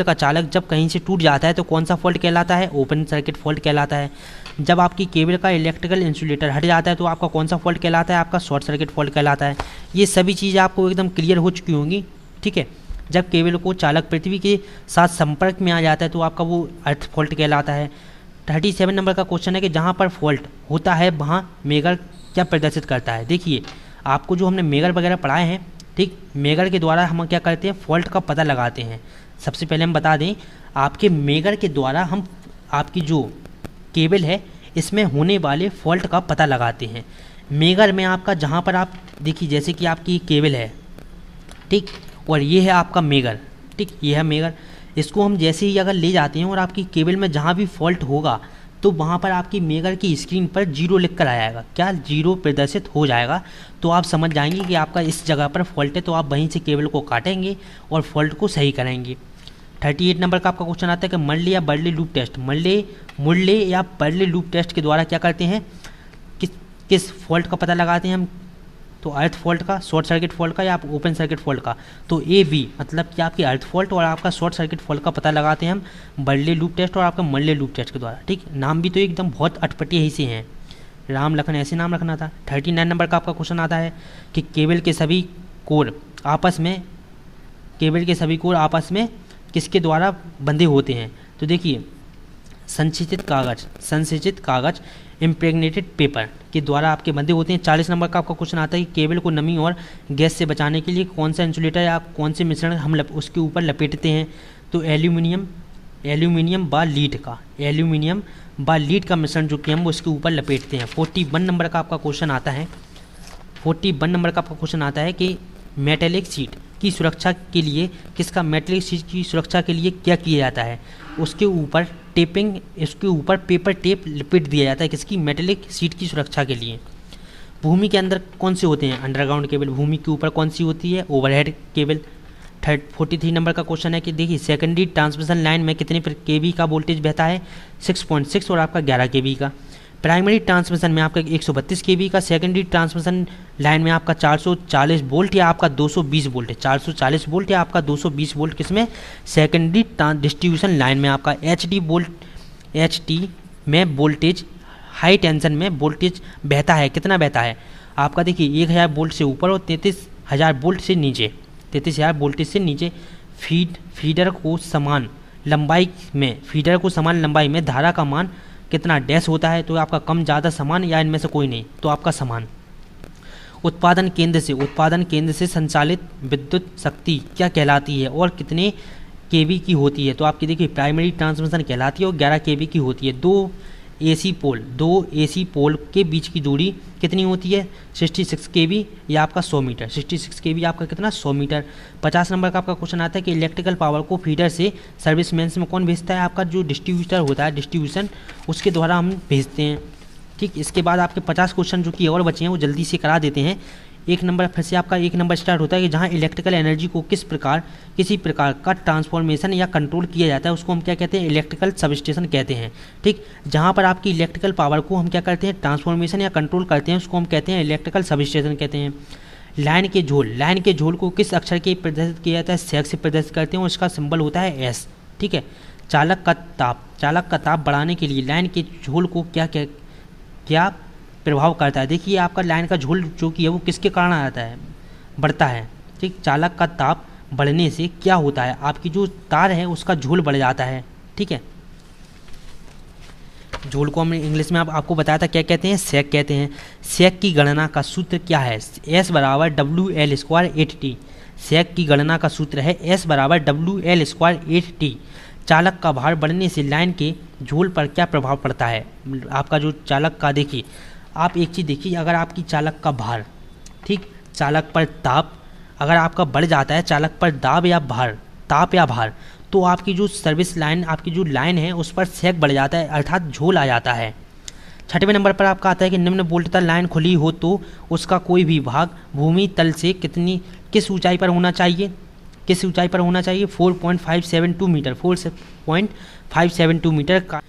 S1: का चालक जब कहीं से टूट जाता है तो कौन सा फॉल्ट कहलाता है, ओपन सर्किट फॉल्ट कहलाता है। जब आपकी केबल का इलेक्ट्रिकल इंसुलेटर हट जाता है तो आपका कौन सा फॉल्ट कहलाता है, आपका शॉर्ट सर्किट फॉल्ट कहलाता है। ये सभी चीज़ें आपको एकदम क्लियर हो चुकी होंगी, ठीक है। जब केबल को चालक पृथ्वी के साथ संपर्क में आ जाता है तो आपका वो अर्थ फॉल्ट कहलाता है। 37 नंबर का क्वेश्चन है कि जहाँ पर फॉल्ट होता है वहाँ मेगर क्या प्रदर्शित करता है। देखिए आपको जो हमने मेगर वगैरह पढ़ाए हैं, ठीक, मेगर के द्वारा हम क्या करते हैं, फॉल्ट का पता लगाते हैं। सबसे पहले हम बता दें, आपके मेगर के द्वारा हम आपकी जो केबल है इसमें होने वाले फॉल्ट का पता लगाते हैं। मेगर में आपका जहाँ पर आप देखिए, जैसे कि आपकी केबल है, ठीक, और ये है आपका मेगर, ठीक, ये है मेगर। इसको हम जैसे ही अगर ले जाते हैं और आपकी केबल में जहाँ भी फॉल्ट होगा तो वहाँ पर आपकी मेगर की स्क्रीन पर 0 लिख कर आएगा, क्या 0 प्रदर्शित हो जाएगा। तो आप समझ जाएंगे कि आपका इस जगह पर फॉल्ट है, तो आप वहीं से केबल को काटेंगे और फॉल्ट को सही करेंगे। 38 नंबर का आपका क्वेश्चन आता है कि मर्ले या बर्ले लूप टेस्ट, मुरले या बर्ले लूप टेस्ट के द्वारा क्या करते हैं, किस फॉल्ट का पता लगाते हैं हम, तो अर्थ फॉल्ट का, शॉर्ट सर्किट फॉल्ट का या आप ओपन सर्किट फॉल्ट का। तो AB मतलब कि आपकी अर्थ फॉल्ट और आपका शॉर्ट सर्किट फॉल्ट का पता लगाते हैं हम बर्ले लूप टेस्ट और आपका मर्ले लूप टेस्ट के द्वारा, ठीक। नाम भी तो एकदम बहुत अटपटे ही से हैं, राम लखन ऐसे नाम रखना था। 39 नंबर का आपका क्वेश्चन आता है कि केबल के सभी कोर आपस में किसके द्वारा बंधे होते हैं। तो देखिए संसेचित कागज इम्प्रेग्नेटेड पेपर के द्वारा आपके बंधे होते हैं। 40 नंबर का आपका क्वेश्चन आता है कि केबल को नमी और गैस से बचाने के लिए कौन सा इंसुलेटर या कौन से मिश्रण हम उसके ऊपर लपेटते हैं। तो एल्यूमिनियम व लीड का मिश्रण जो कि हम उसके ऊपर लपेटते हैं। 41 नंबर का आपका क्वेश्चन आता है कि मेटेलिक शीट की सुरक्षा के लिए क्या किया जाता है, उसके ऊपर पेपर टेप लपेट दिया जाता है, किसकी, मेटेलिक शीट की सुरक्षा के लिए। भूमि के अंदर कौन से होते हैं, अंडरग्राउंड केबल। भूमि के ऊपर कौन सी होती है, ओवरहेड केबल। 43 नंबर का क्वेश्चन है कि देखिए सेकेंडरी ट्रांसमिशन लाइन में कितने केवी का वोल्टेज बहता है, 6.6 और आपका 11 केवी का। प्राइमरी ट्रांसमिशन में आपका 132 केवी का, सेकेंडरी ट्रांसमिशन लाइन में आपका 440 वोल्ट या आपका 220 वोल्ट है, 440 वोल्ट या आपका 220 वोल्ट किसमें, सेकेंडरी डिस्ट्रीब्यूशन लाइन में। आपका HT में वोल्टेज, हाई टेंशन में वोल्टेज बहता है, कितना बहता है आपका, देखिए 1000 वोल्ट से ऊपर और 33000 वोल्ट से नीचे, 33000 वोल्टेज से नीचे। फीडर को समान लंबाई में धारा का मान कितना डैश होता है, तो आपका कम, ज़्यादा, समान या इनमें से कोई नहीं, तो आपका समान। उत्पादन केंद्र से संचालित विद्युत शक्ति क्या कहलाती है और कितने केवी की होती है। तो आपकी देखिए प्राइमरी ट्रांसमिशन कहलाती है और 11 केवी की होती है। दो एसी पोल के बीच की दूरी कितनी होती है, 66 केवी या आपका 100 मीटर, 66 केवी आपका कितना, 100 मीटर। 50 नंबर का आपका क्वेश्चन आता है कि इलेक्ट्रिकल पावर को फीडर से सर्विस मेंस में कौन भेजता है, आपका जो डिस्ट्रीब्यूटर होता है, डिस्ट्रीब्यूशन, उसके द्वारा हम भेजते हैं, ठीक। इसके बाद आपके 50 क्वेश्चन जो कि और बचे हैं वो जल्दी से करा देते हैं। 1 नंबर फिर से आपका 1 नंबर स्टार्ट होता है कि जहाँ इलेक्ट्रिकल एनर्जी को किसी प्रकार का ट्रांसफॉर्मेशन या कंट्रोल किया जाता है, उसको हम क्या कहते हैं, इलेक्ट्रिकल सबस्टेशन कहते हैं, ठीक। जहाँ पर आपकी इलेक्ट्रिकल पावर को हम क्या करते हैं, ट्रांसफॉर्मेशन या कंट्रोल करते हैं, उसको हम कहते हैं इलेक्ट्रिकल सबस्टेशन कहते हैं। लाइन के झोल को किस अक्षर के प्रदर्शित किया जाता है, सेक से प्रदर्शित करते हैं और इसका सिंबल होता है S, ठीक है। चालक का ताप बढ़ाने के लिए लाइन के झोल को क्या प्रभाव करता है। देखिए आपका लाइन का झोल जो कि है वो किसके कारण आता है, बढ़ता है, ठीक। चालक का ताप बढ़ने से क्या होता है, आपकी जो तार है उसका झोल बढ़ जाता है, ठीक है। झोल को हमने इंग्लिश में आपको बताया था क्या कहते हैं, सेक कहते हैं। सेक की गणना का सूत्र क्या है, S बराबर WL² 8T। सेक की गणना का सूत्र है S बराबर WL² 8T। चालक का भार बढ़ने से लाइन के झोल पर क्या प्रभाव पड़ता है। आपका जो चालक का, देखिए आप एक चीज़ देखिए, अगर आपकी चालक का भार, ठीक, चालक पर दाब अगर आपका बढ़ जाता है, चालक पर दाब या भार, ताप या भार, तो आपकी जो सर्विस लाइन, आपकी जो लाइन है उस पर सेक बढ़ जाता है, अर्थात झोल आ जाता है। 6वें नंबर पर आपका आता है कि निम्न वोल्टता लाइन खुली हो तो उसका कोई भी भाग भूमि तल से किस ऊंचाई पर होना चाहिए, किस ऊंचाई पर होना चाहिए, 4.572 मीटर, 4.572 मीटर का।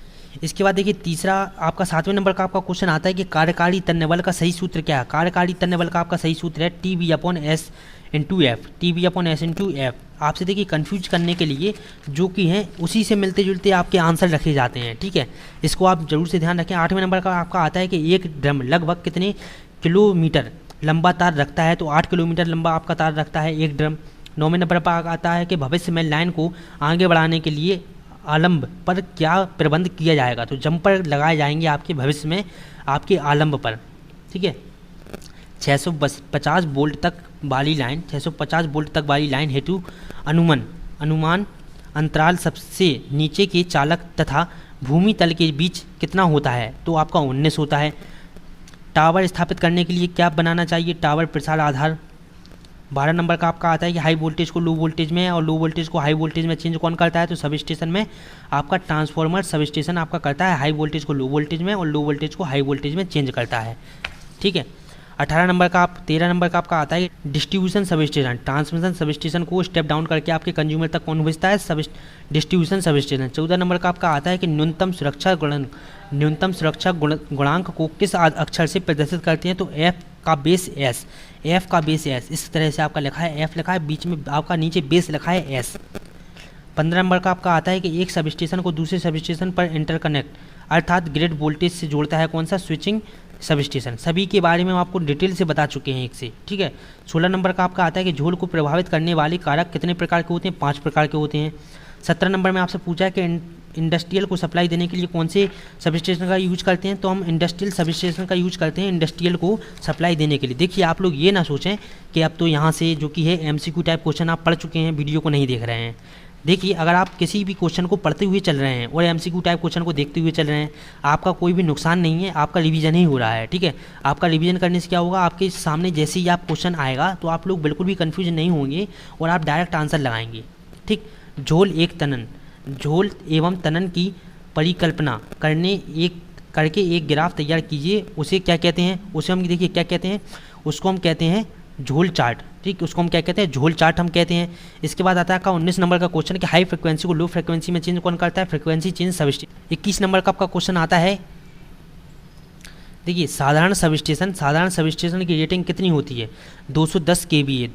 S1: इसके बाद देखिए तीसरा आपका 7वें नंबर का आपका क्वेश्चन आता है कि कार्यकारी तन्य बल का सही सूत्र क्या है। कार्यकारी तन्य बल का आपका सही सूत्र है TB/S × F, TB/S × F। आपसे देखिए कंफ्यूज करने के लिए जो कि हैं उसी से मिलते जुलते आपके आंसर रखे जाते हैं, ठीक है, इसको आप जरूर से ध्यान रखें। 8वें नंबर का आपका आता है कि एक ड्रम लगभग कितने किलोमीटर लंबा तार रखता है, तो 8 किलोमीटर लंबा आपका तार रखता है एक ड्रम। 9वें नंबर पर आता है कि भविष्य में लाइन को आगे बढ़ाने के लिए आलंब पर क्या प्रबंध किया जाएगा, तो जंपर लगाए जाएंगे आपके भविष्य में आपके आलंब पर, ठीक है। 650 वोल्ट तक वाली लाइन, 650 वोल्ट तक वाली लाइन हेतु अनुमान अंतराल सबसे नीचे के चालक तथा भूमि तल के बीच कितना होता है, तो आपका 19 होता है। टावर स्थापित करने के लिए क्या बनाना चाहिए, टावर प्रसार आधार। 12 नंबर का आपका आता है कि हाई वोल्टेज को लो वोल्टेज में और लो वोल्टेज को हाई वोल्टेज में चेंज कौन करता है, तो सब स्टेशन में आपका ट्रांसफॉर्मर सब स्टेशन आपका करता है, हाई वोल्टेज को लो वोल्टेज में और लो वोल्टेज को हाई वोल्टेज में चेंज करता है, ठीक है। 13 नंबर का आपका आता है distribution sub station, transmission sub station को स्टेप डाउन करके आपके कंज्यूमर तक कौन भेजता है, डिस्ट्रीब्यूशन सब स्टेशन। 14 नंबर का आपका आता है कि न्यूनतम सुरक्षा गुणांक को किस अक्षर से प्रदर्शित करते हैं, तो F का बेस S, इस तरह से आपका लिखा है, F लिखा है, बीच में आपका नीचे बेस लिखा है S। 15 नंबर का आपका आता है कि एक सब स्टेशन को दूसरे सब स्टेशन पर इंटरकनेक्ट अर्थात ग्रिड वोल्टेज से जोड़ता है, कौन सा, स्विचिंग सब स्टेशन। सभी के बारे में हम आपको डिटेल से बता चुके हैं एक से, ठीक है। 16 नंबर का आपका आता है कि झोल को प्रभावित करने वाले कारक कितने प्रकार के होते हैं, 5 प्रकार के होते हैं। 17 नंबर में आपसे पूछा है कि इंडस्ट्रियल को सप्लाई देने के लिए कौन से सब स्टेशन का यूज करते हैं, तो हम इंडस्ट्रियल सब स्टेशन का यूज करते हैं इंडस्ट्रियल को सप्लाई देने के लिए। देखिए आप लोग ये ना सोचें कि अब तो यहाँ से जो कि है MCQ टाइप क्वेश्चन आप पढ़ चुके हैं, वीडियो को नहीं देख रहे हैं। देखिए अगर आप किसी भी क्वेश्चन को पढ़ते हुए चल रहे हैं और MCQ टाइप क्वेश्चन को देखते हुए चल रहे हैं, आपका कोई भी नुकसान नहीं है, आपका रिवीजन ही हो रहा है, ठीक है। आपका रिवीजन करने से क्या होगा, आपके सामने जैसे ही आप क्वेश्चन आएगा तो आप लोग बिल्कुल भी कन्फ्यूज नहीं होंगे और आप डायरेक्ट आंसर लगाएंगे, ठीक। झोल एवं तनन की परिकल्पना करके एक ग्राफ तैयार कीजिए, उसे क्या कहते हैं, उसे हम देखिए क्या कहते हैं, उसको हम कहते हैं झोल चार्ट, ठीक, उसको हम क्या कहते हैं, झोल चार्ट हम कहते हैं। इसके बाद आता है आपका 19 नंबर का क्वेश्चन कि हाई फ्रिक्वेंसी को लो फ्रिक्वेंसी में चेंज कौन करता है, frequency change sub station. 21 number का आपका क्वेश्चन आता है, देखिए साधारण सब स्टेशन की रेटिंग कितनी होती है, 210 kVA,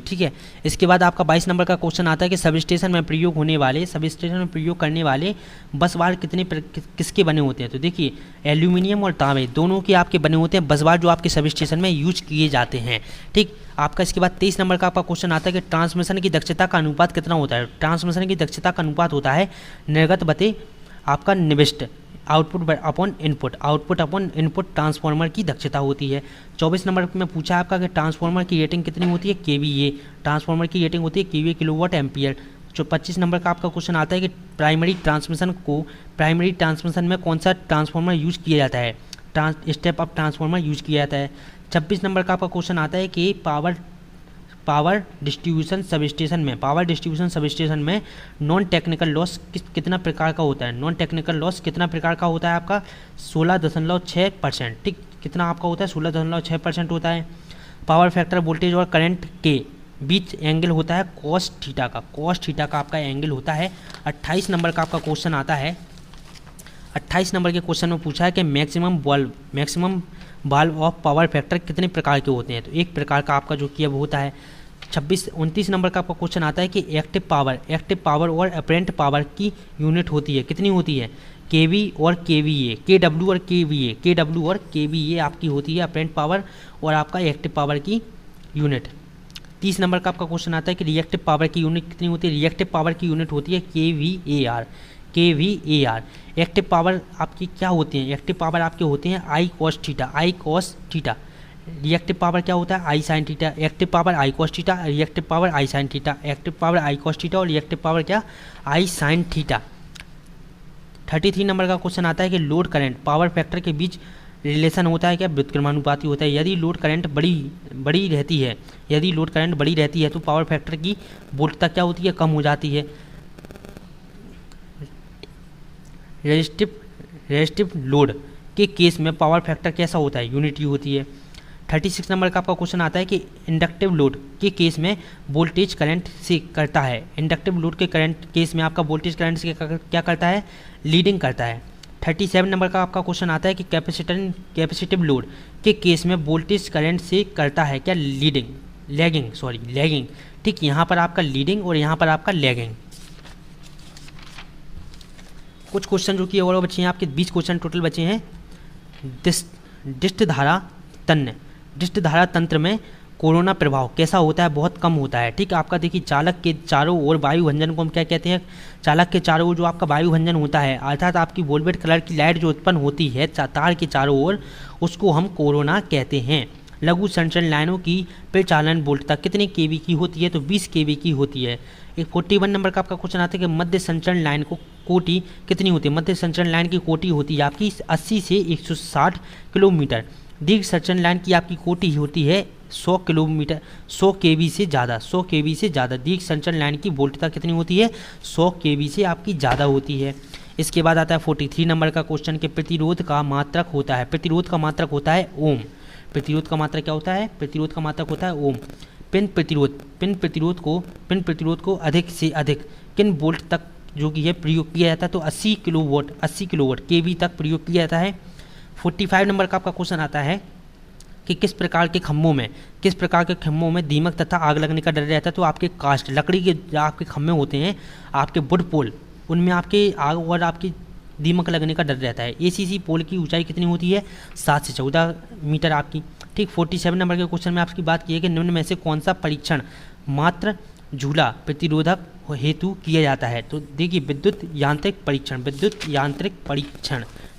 S1: ठीक है। इसके बाद आपका 22 नंबर का क्वेश्चन आता है कि सब स्टेशन में प्रयोग करने वाले बस बार किसके बने होते हैं, तो देखिए एल्यूमिनियम और तांबे दोनों के आपके बने होते हैं बस बार, जो आपके सब स्टेशन में यूज किए जाते हैं, ठीक। आपका इसके बाद 23 नंबर का आपका क्वेश्चन आता है कि ट्रांसमिशन की दक्षता का अनुपात कितना होता है। ट्रांसमिशन की दक्षता का अनुपात होता है निर्गत बते आपका निविष्ट, आउटपुट अपॉन इनपुट ट्रांसफार्मर की दक्षता होती है। 24 नंबर में पूछा आपका कि ट्रांसफार्मर की रेटिंग कितनी होती है, KVA, ट्रांसफार्मर की रेटिंग होती है KVA किलोवाट एम्पियर। 25 नंबर का आपका क्वेश्चन आता है कि प्राइमरी ट्रांसमिशन में कौन सा ट्रांसफार्मर यूज किया जाता है, स्टेप अप ट्रांसफार्मर यूज किया जाता है। 26 नंबर का आपका क्वेश्चन आता है कि पावर डिस्ट्रीब्यूशन सब स्टेशन में नॉन टेक्निकल लॉस कितना प्रकार का होता है। नॉन टेक्निकल लॉस कितना प्रकार का होता है आपका 16.6%, ठीक, कितना आपका होता है 16.6% होता है। पावर फैक्टर वोल्टेज और करंट के बीच एंगल होता है कॉस थीटा का आपका एंगल होता है। 28 नंबर का आपका क्वेश्चन आता है, 28 नंबर के क्वेश्चन में पूछा है कि maximum valve of power factor कितने प्रकार के होते हैं, तो एक प्रकार का आपका जो किया वो होता है। 29 नंबर का आपका क्वेश्चन आता है कि एक्टिव पावर और अपरेंट पावर की यूनिट होती है, कितनी होती है, KV और KVA, KW और KVA आपकी होती है अपरेंट पावर और आपका एक्टिव पावर की यूनिट। 30 नंबर का आपका क्वेश्चन आता है कि रिएक्टिव पावर की यूनिट कितनी होती है। रिएक्टिव पावर की यूनिट होती है KVAR। एक्टिव पावर आपकी क्या होती है, एक्टिव पावर आपके होते हैं I cos theta. Reactive power क्या होता है, आई sine theta, active power I cos theta, reactive power I sine theta, active power I cos theta और रिएक्टिव पावर क्या, आई साइन थीटा। 33 नंबर का क्वेश्चन आता है कि लोड करंट पावर फैक्टर के बीच रिलेशन होता है क्या, व्युत्क्रमानुपाती होता है। यदि लोड करंट बड़ी रहती है, यदि लोड करंट बड़ी रहती है तो पावर फैक्टर की वोल्टता क्या होती है, कम हो जाती है। रेजिस्टिव लोड के केस में पावर फैक्टर कैसा होता है, यूनिटी होती है। 36 नंबर का आपका क्वेश्चन आता है कि इंडक्टिव लोड के केस में वोल्टेज करंट से करता है, इंडक्टिव लोड के करंट केस में आपका वोल्टेज करंट से क्या करता है, लीडिंग करता है। 37 नंबर का आपका क्वेश्चन आता है कि कैपेसिटिव लोड के केस में वोल्टेज करंट से करता है क्या, लैगिंग। ठीक, यहाँ पर आपका लीडिंग और यहाँ पर आपका लैगिंग। कुछ क्वेश्चन जो कि और बचे हैं आपके 20 क्वेश्चन टोटल बचे हैं। डिस्ट धारा तंत्र में कोरोना प्रभाव कैसा होता है, बहुत कम होता है। ठीक, आपका देखिए चालक के चारों ओर वायु भंजन को हम क्या कहते हैं, चालक के चारों ओर जो आपका वायु भंजन होता है, अर्थात आपकी वोल्वेट कलर की लाइट जो उत्पन्न होती है तार के चारों ओर, उसको हम कोरोना कहते हैं। लघु संचरण लाइनों की परिचालन वोल्टता कितने केवी की होती है, तो 20 केवी की होती है। एक 41 नंबर का आपका क्वेश्चन आता है कि मध्य संचरण लाइन को कोटि कितनी होती है, मध्य संचरण लाइन की कोटि होती है आपकी 80 से 160 किलोमीटर। दीर्घ संचरण लाइन की आपकी कोटि होती है 100 किलोमीटर, 100 केवी से ज़्यादा, 100 केवी से ज़्यादा। दीर्घ संचरण लाइन की वोल्टता कितनी होती है, 100 केवी से आपकी ज़्यादा होती है। इसके बाद आता है 43 नंबर का क्वेश्चन के प्रतिरोध का मात्रक होता है, प्रतिरोध का मात्रक होता है ओम। प्रतिरोध का मात्रक क्या होता है, प्रतिरोध का मात्रक होता है ओम। पिन प्रतिरोध को अधिक से अधिक किन वोल्ट तक जो कि है प्रयोग किया जाता है, तो 80 किलोवाट केवी तक प्रयोग किया जाता है। 45 नंबर का आपका क्वेश्चन आता है कि किस प्रकार के खम्भों में दीमक तथा आग लगने का डर रहता है, तो आपके कास्ट लकड़ी के जो आपके खम्भे होते हैं, आपके वुड पोल, उनमें आपके आग और आपकी दीमक लगने का डर रहता है। एसीसी पोल की ऊंचाई कितनी होती है, 7 से 14 मीटर आपकी। ठीक, 47 नंबर के क्वेश्चन में आपकी बात की है कि निम्न में से कौन सा परीक्षण मात्र झूला प्रतिरोधक हेतु किया जाता है, तो देखिए विद्युत यांत्रिक परीक्षण।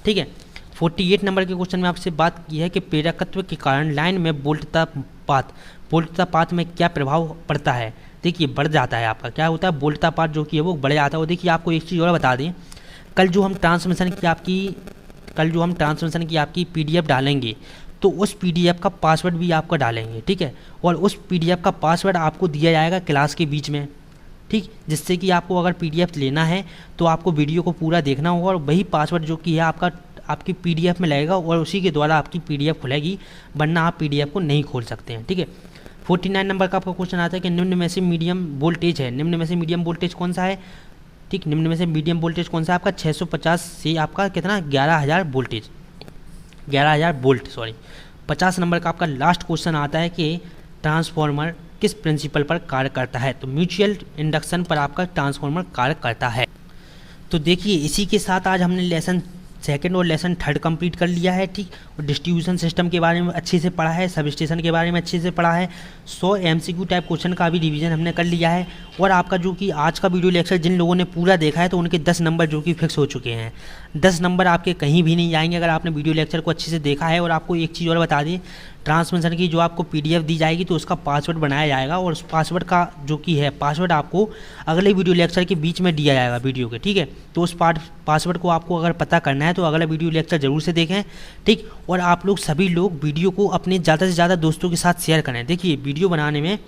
S1: ठीक है, 48 नंबर के क्वेश्चन में आपसे बात की है कि प्रेरकत्व के कारण लाइन में वोल्टतापात में क्या प्रभाव पड़ता है। देखिए बढ़ जाता है आपका, क्या होता है, वोल्टतापात जो कि है वो बढ़ जाता है। और देखिए आपको एक चीज़ और बता दें, कल जो हम ट्रांसमिशन की आपकी PDF डालेंगे, तो उस PDF का पासवर्ड भी आपका डालेंगे। ठीक है, और उस PDF का पासवर्ड आपको दिया जाएगा क्लास के बीच में। ठीक, जिससे कि आपको अगर PDF लेना है तो आपको वीडियो को पूरा देखना होगा और वही पासवर्ड जो कि है आपकी PDF में लगेगा और उसी के द्वारा आपकी PDF खुलेगी, वरना आप PDF को नहीं खोल सकते हैं। ठीक है, 49 नंबर का आपका क्वेश्चन आता है कि निम्न में से मीडियम वोल्टेज कौन सा है। ठीक, निम्न में से मीडियम वोल्टेज कौन सा है आपका, 650 से आपका कितना 11,000 वोल्ट। 50 नंबर का आपका लास्ट क्वेश्चन आता है कि ट्रांसफॉर्मर किस प्रिंसिपल पर कार्य करता है, तो म्यूचुअल इंडक्शन पर आपका ट्रांसफॉर्मर कार्य करता है। तो देखिए इसी के साथ आज हमने लेसन सेकंड और लेसन थर्ड कंप्लीट कर लिया है। ठीक, और डिस्ट्रीब्यूशन सिस्टम के बारे में अच्छे से पढ़ा है, सब स्टेशन के बारे में अच्छे से पढ़ा है, 100 MCQ टाइप क्वेश्चन का भी रिवीजन हमने कर लिया है। और आपका जो कि आज का वीडियो लेक्चर जिन लोगों ने पूरा देखा है तो उनके 10 नंबर जो कि फिक्स हो चुके हैं। 10 नंबर आपके कहीं भी नहीं जाएंगे अगर आपने वीडियो लेक्चर को अच्छे से देखा है। और आपको एक चीज़ और बता दें, ट्रांसमिशन की जो आपको PDF दी जाएगी तो उसका पासवर्ड बनाया जाएगा और उस पासवर्ड का जो कि है पासवर्ड आपको अगले वीडियो लेक्चर के बीच में दिया जाएगा वीडियो के। ठीक है, तो उस पासवर्ड को आपको अगर पता करना है तो अगला वीडियो लेक्चर ज़रूर से देखें। ठीक, और आप लोग सभी लोग वीडियो को अपने ज़्यादा से ज़्यादा दोस्तों के साथ शेयर करें। देखिए वीडियो बनाने में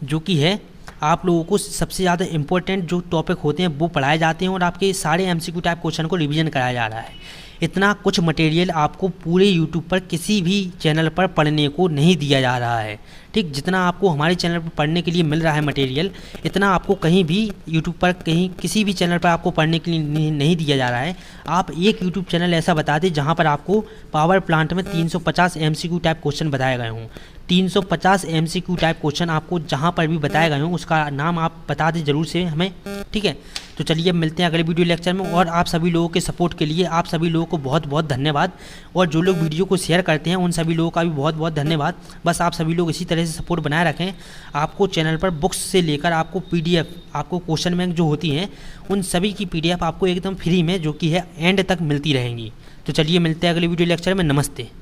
S1: जो कि है आप लोगों को सबसे ज़्यादा इंपॉर्टेंट जो टॉपिक होते हैं वो पढ़ाए जाते हैं और आपके सारे MCQ टाइप क्वेश्चन को रिवीजन कराया जा रहा है। इतना कुछ मटेरियल आपको पूरे YouTube पर किसी भी चैनल पर पढ़ने को नहीं दिया जा रहा है। ठीक, जितना आपको हमारे चैनल पर पढ़ने के लिए मिल रहा है मटेरियल, इतना आपको कहीं भी YouTube पर कहीं किसी भी चैनल पर आपको पढ़ने के लिए नहीं दिया जा रहा है। आप एक YouTube चैनल ऐसा बता दें जहाँ पर आपको पावर प्लांट में 350 MCQ टाइप क्वेश्चन बताए गए हों। 350 MCQ टाइप क्वेश्चन आपको जहाँ पर भी बताए गए हों उसका नाम आप बता दें ज़रूर से हमें। ठीक है, तो चलिए अब मिलते हैं अगले वीडियो लेक्चर में। और आप सभी लोगों के सपोर्ट के लिए आप सभी लोगों को बहुत बहुत धन्यवाद। और जो लोग वीडियो को शेयर करते हैं उन सभी लोगों का भी बहुत बहुत धन्यवाद। बस आप सभी लोग इसी तरह से सपोर्ट बनाए रखें। आपको चैनल पर बुक्स से लेकर आपको PDF, आपको क्वेश्चन बैंक जो होती हैं उन सभी की PDF आपको एकदम फ्री में जो कि है एंड तक मिलती रहेंगी। तो चलिए मिलते हैं अगले वीडियो लेक्चर में। नमस्ते।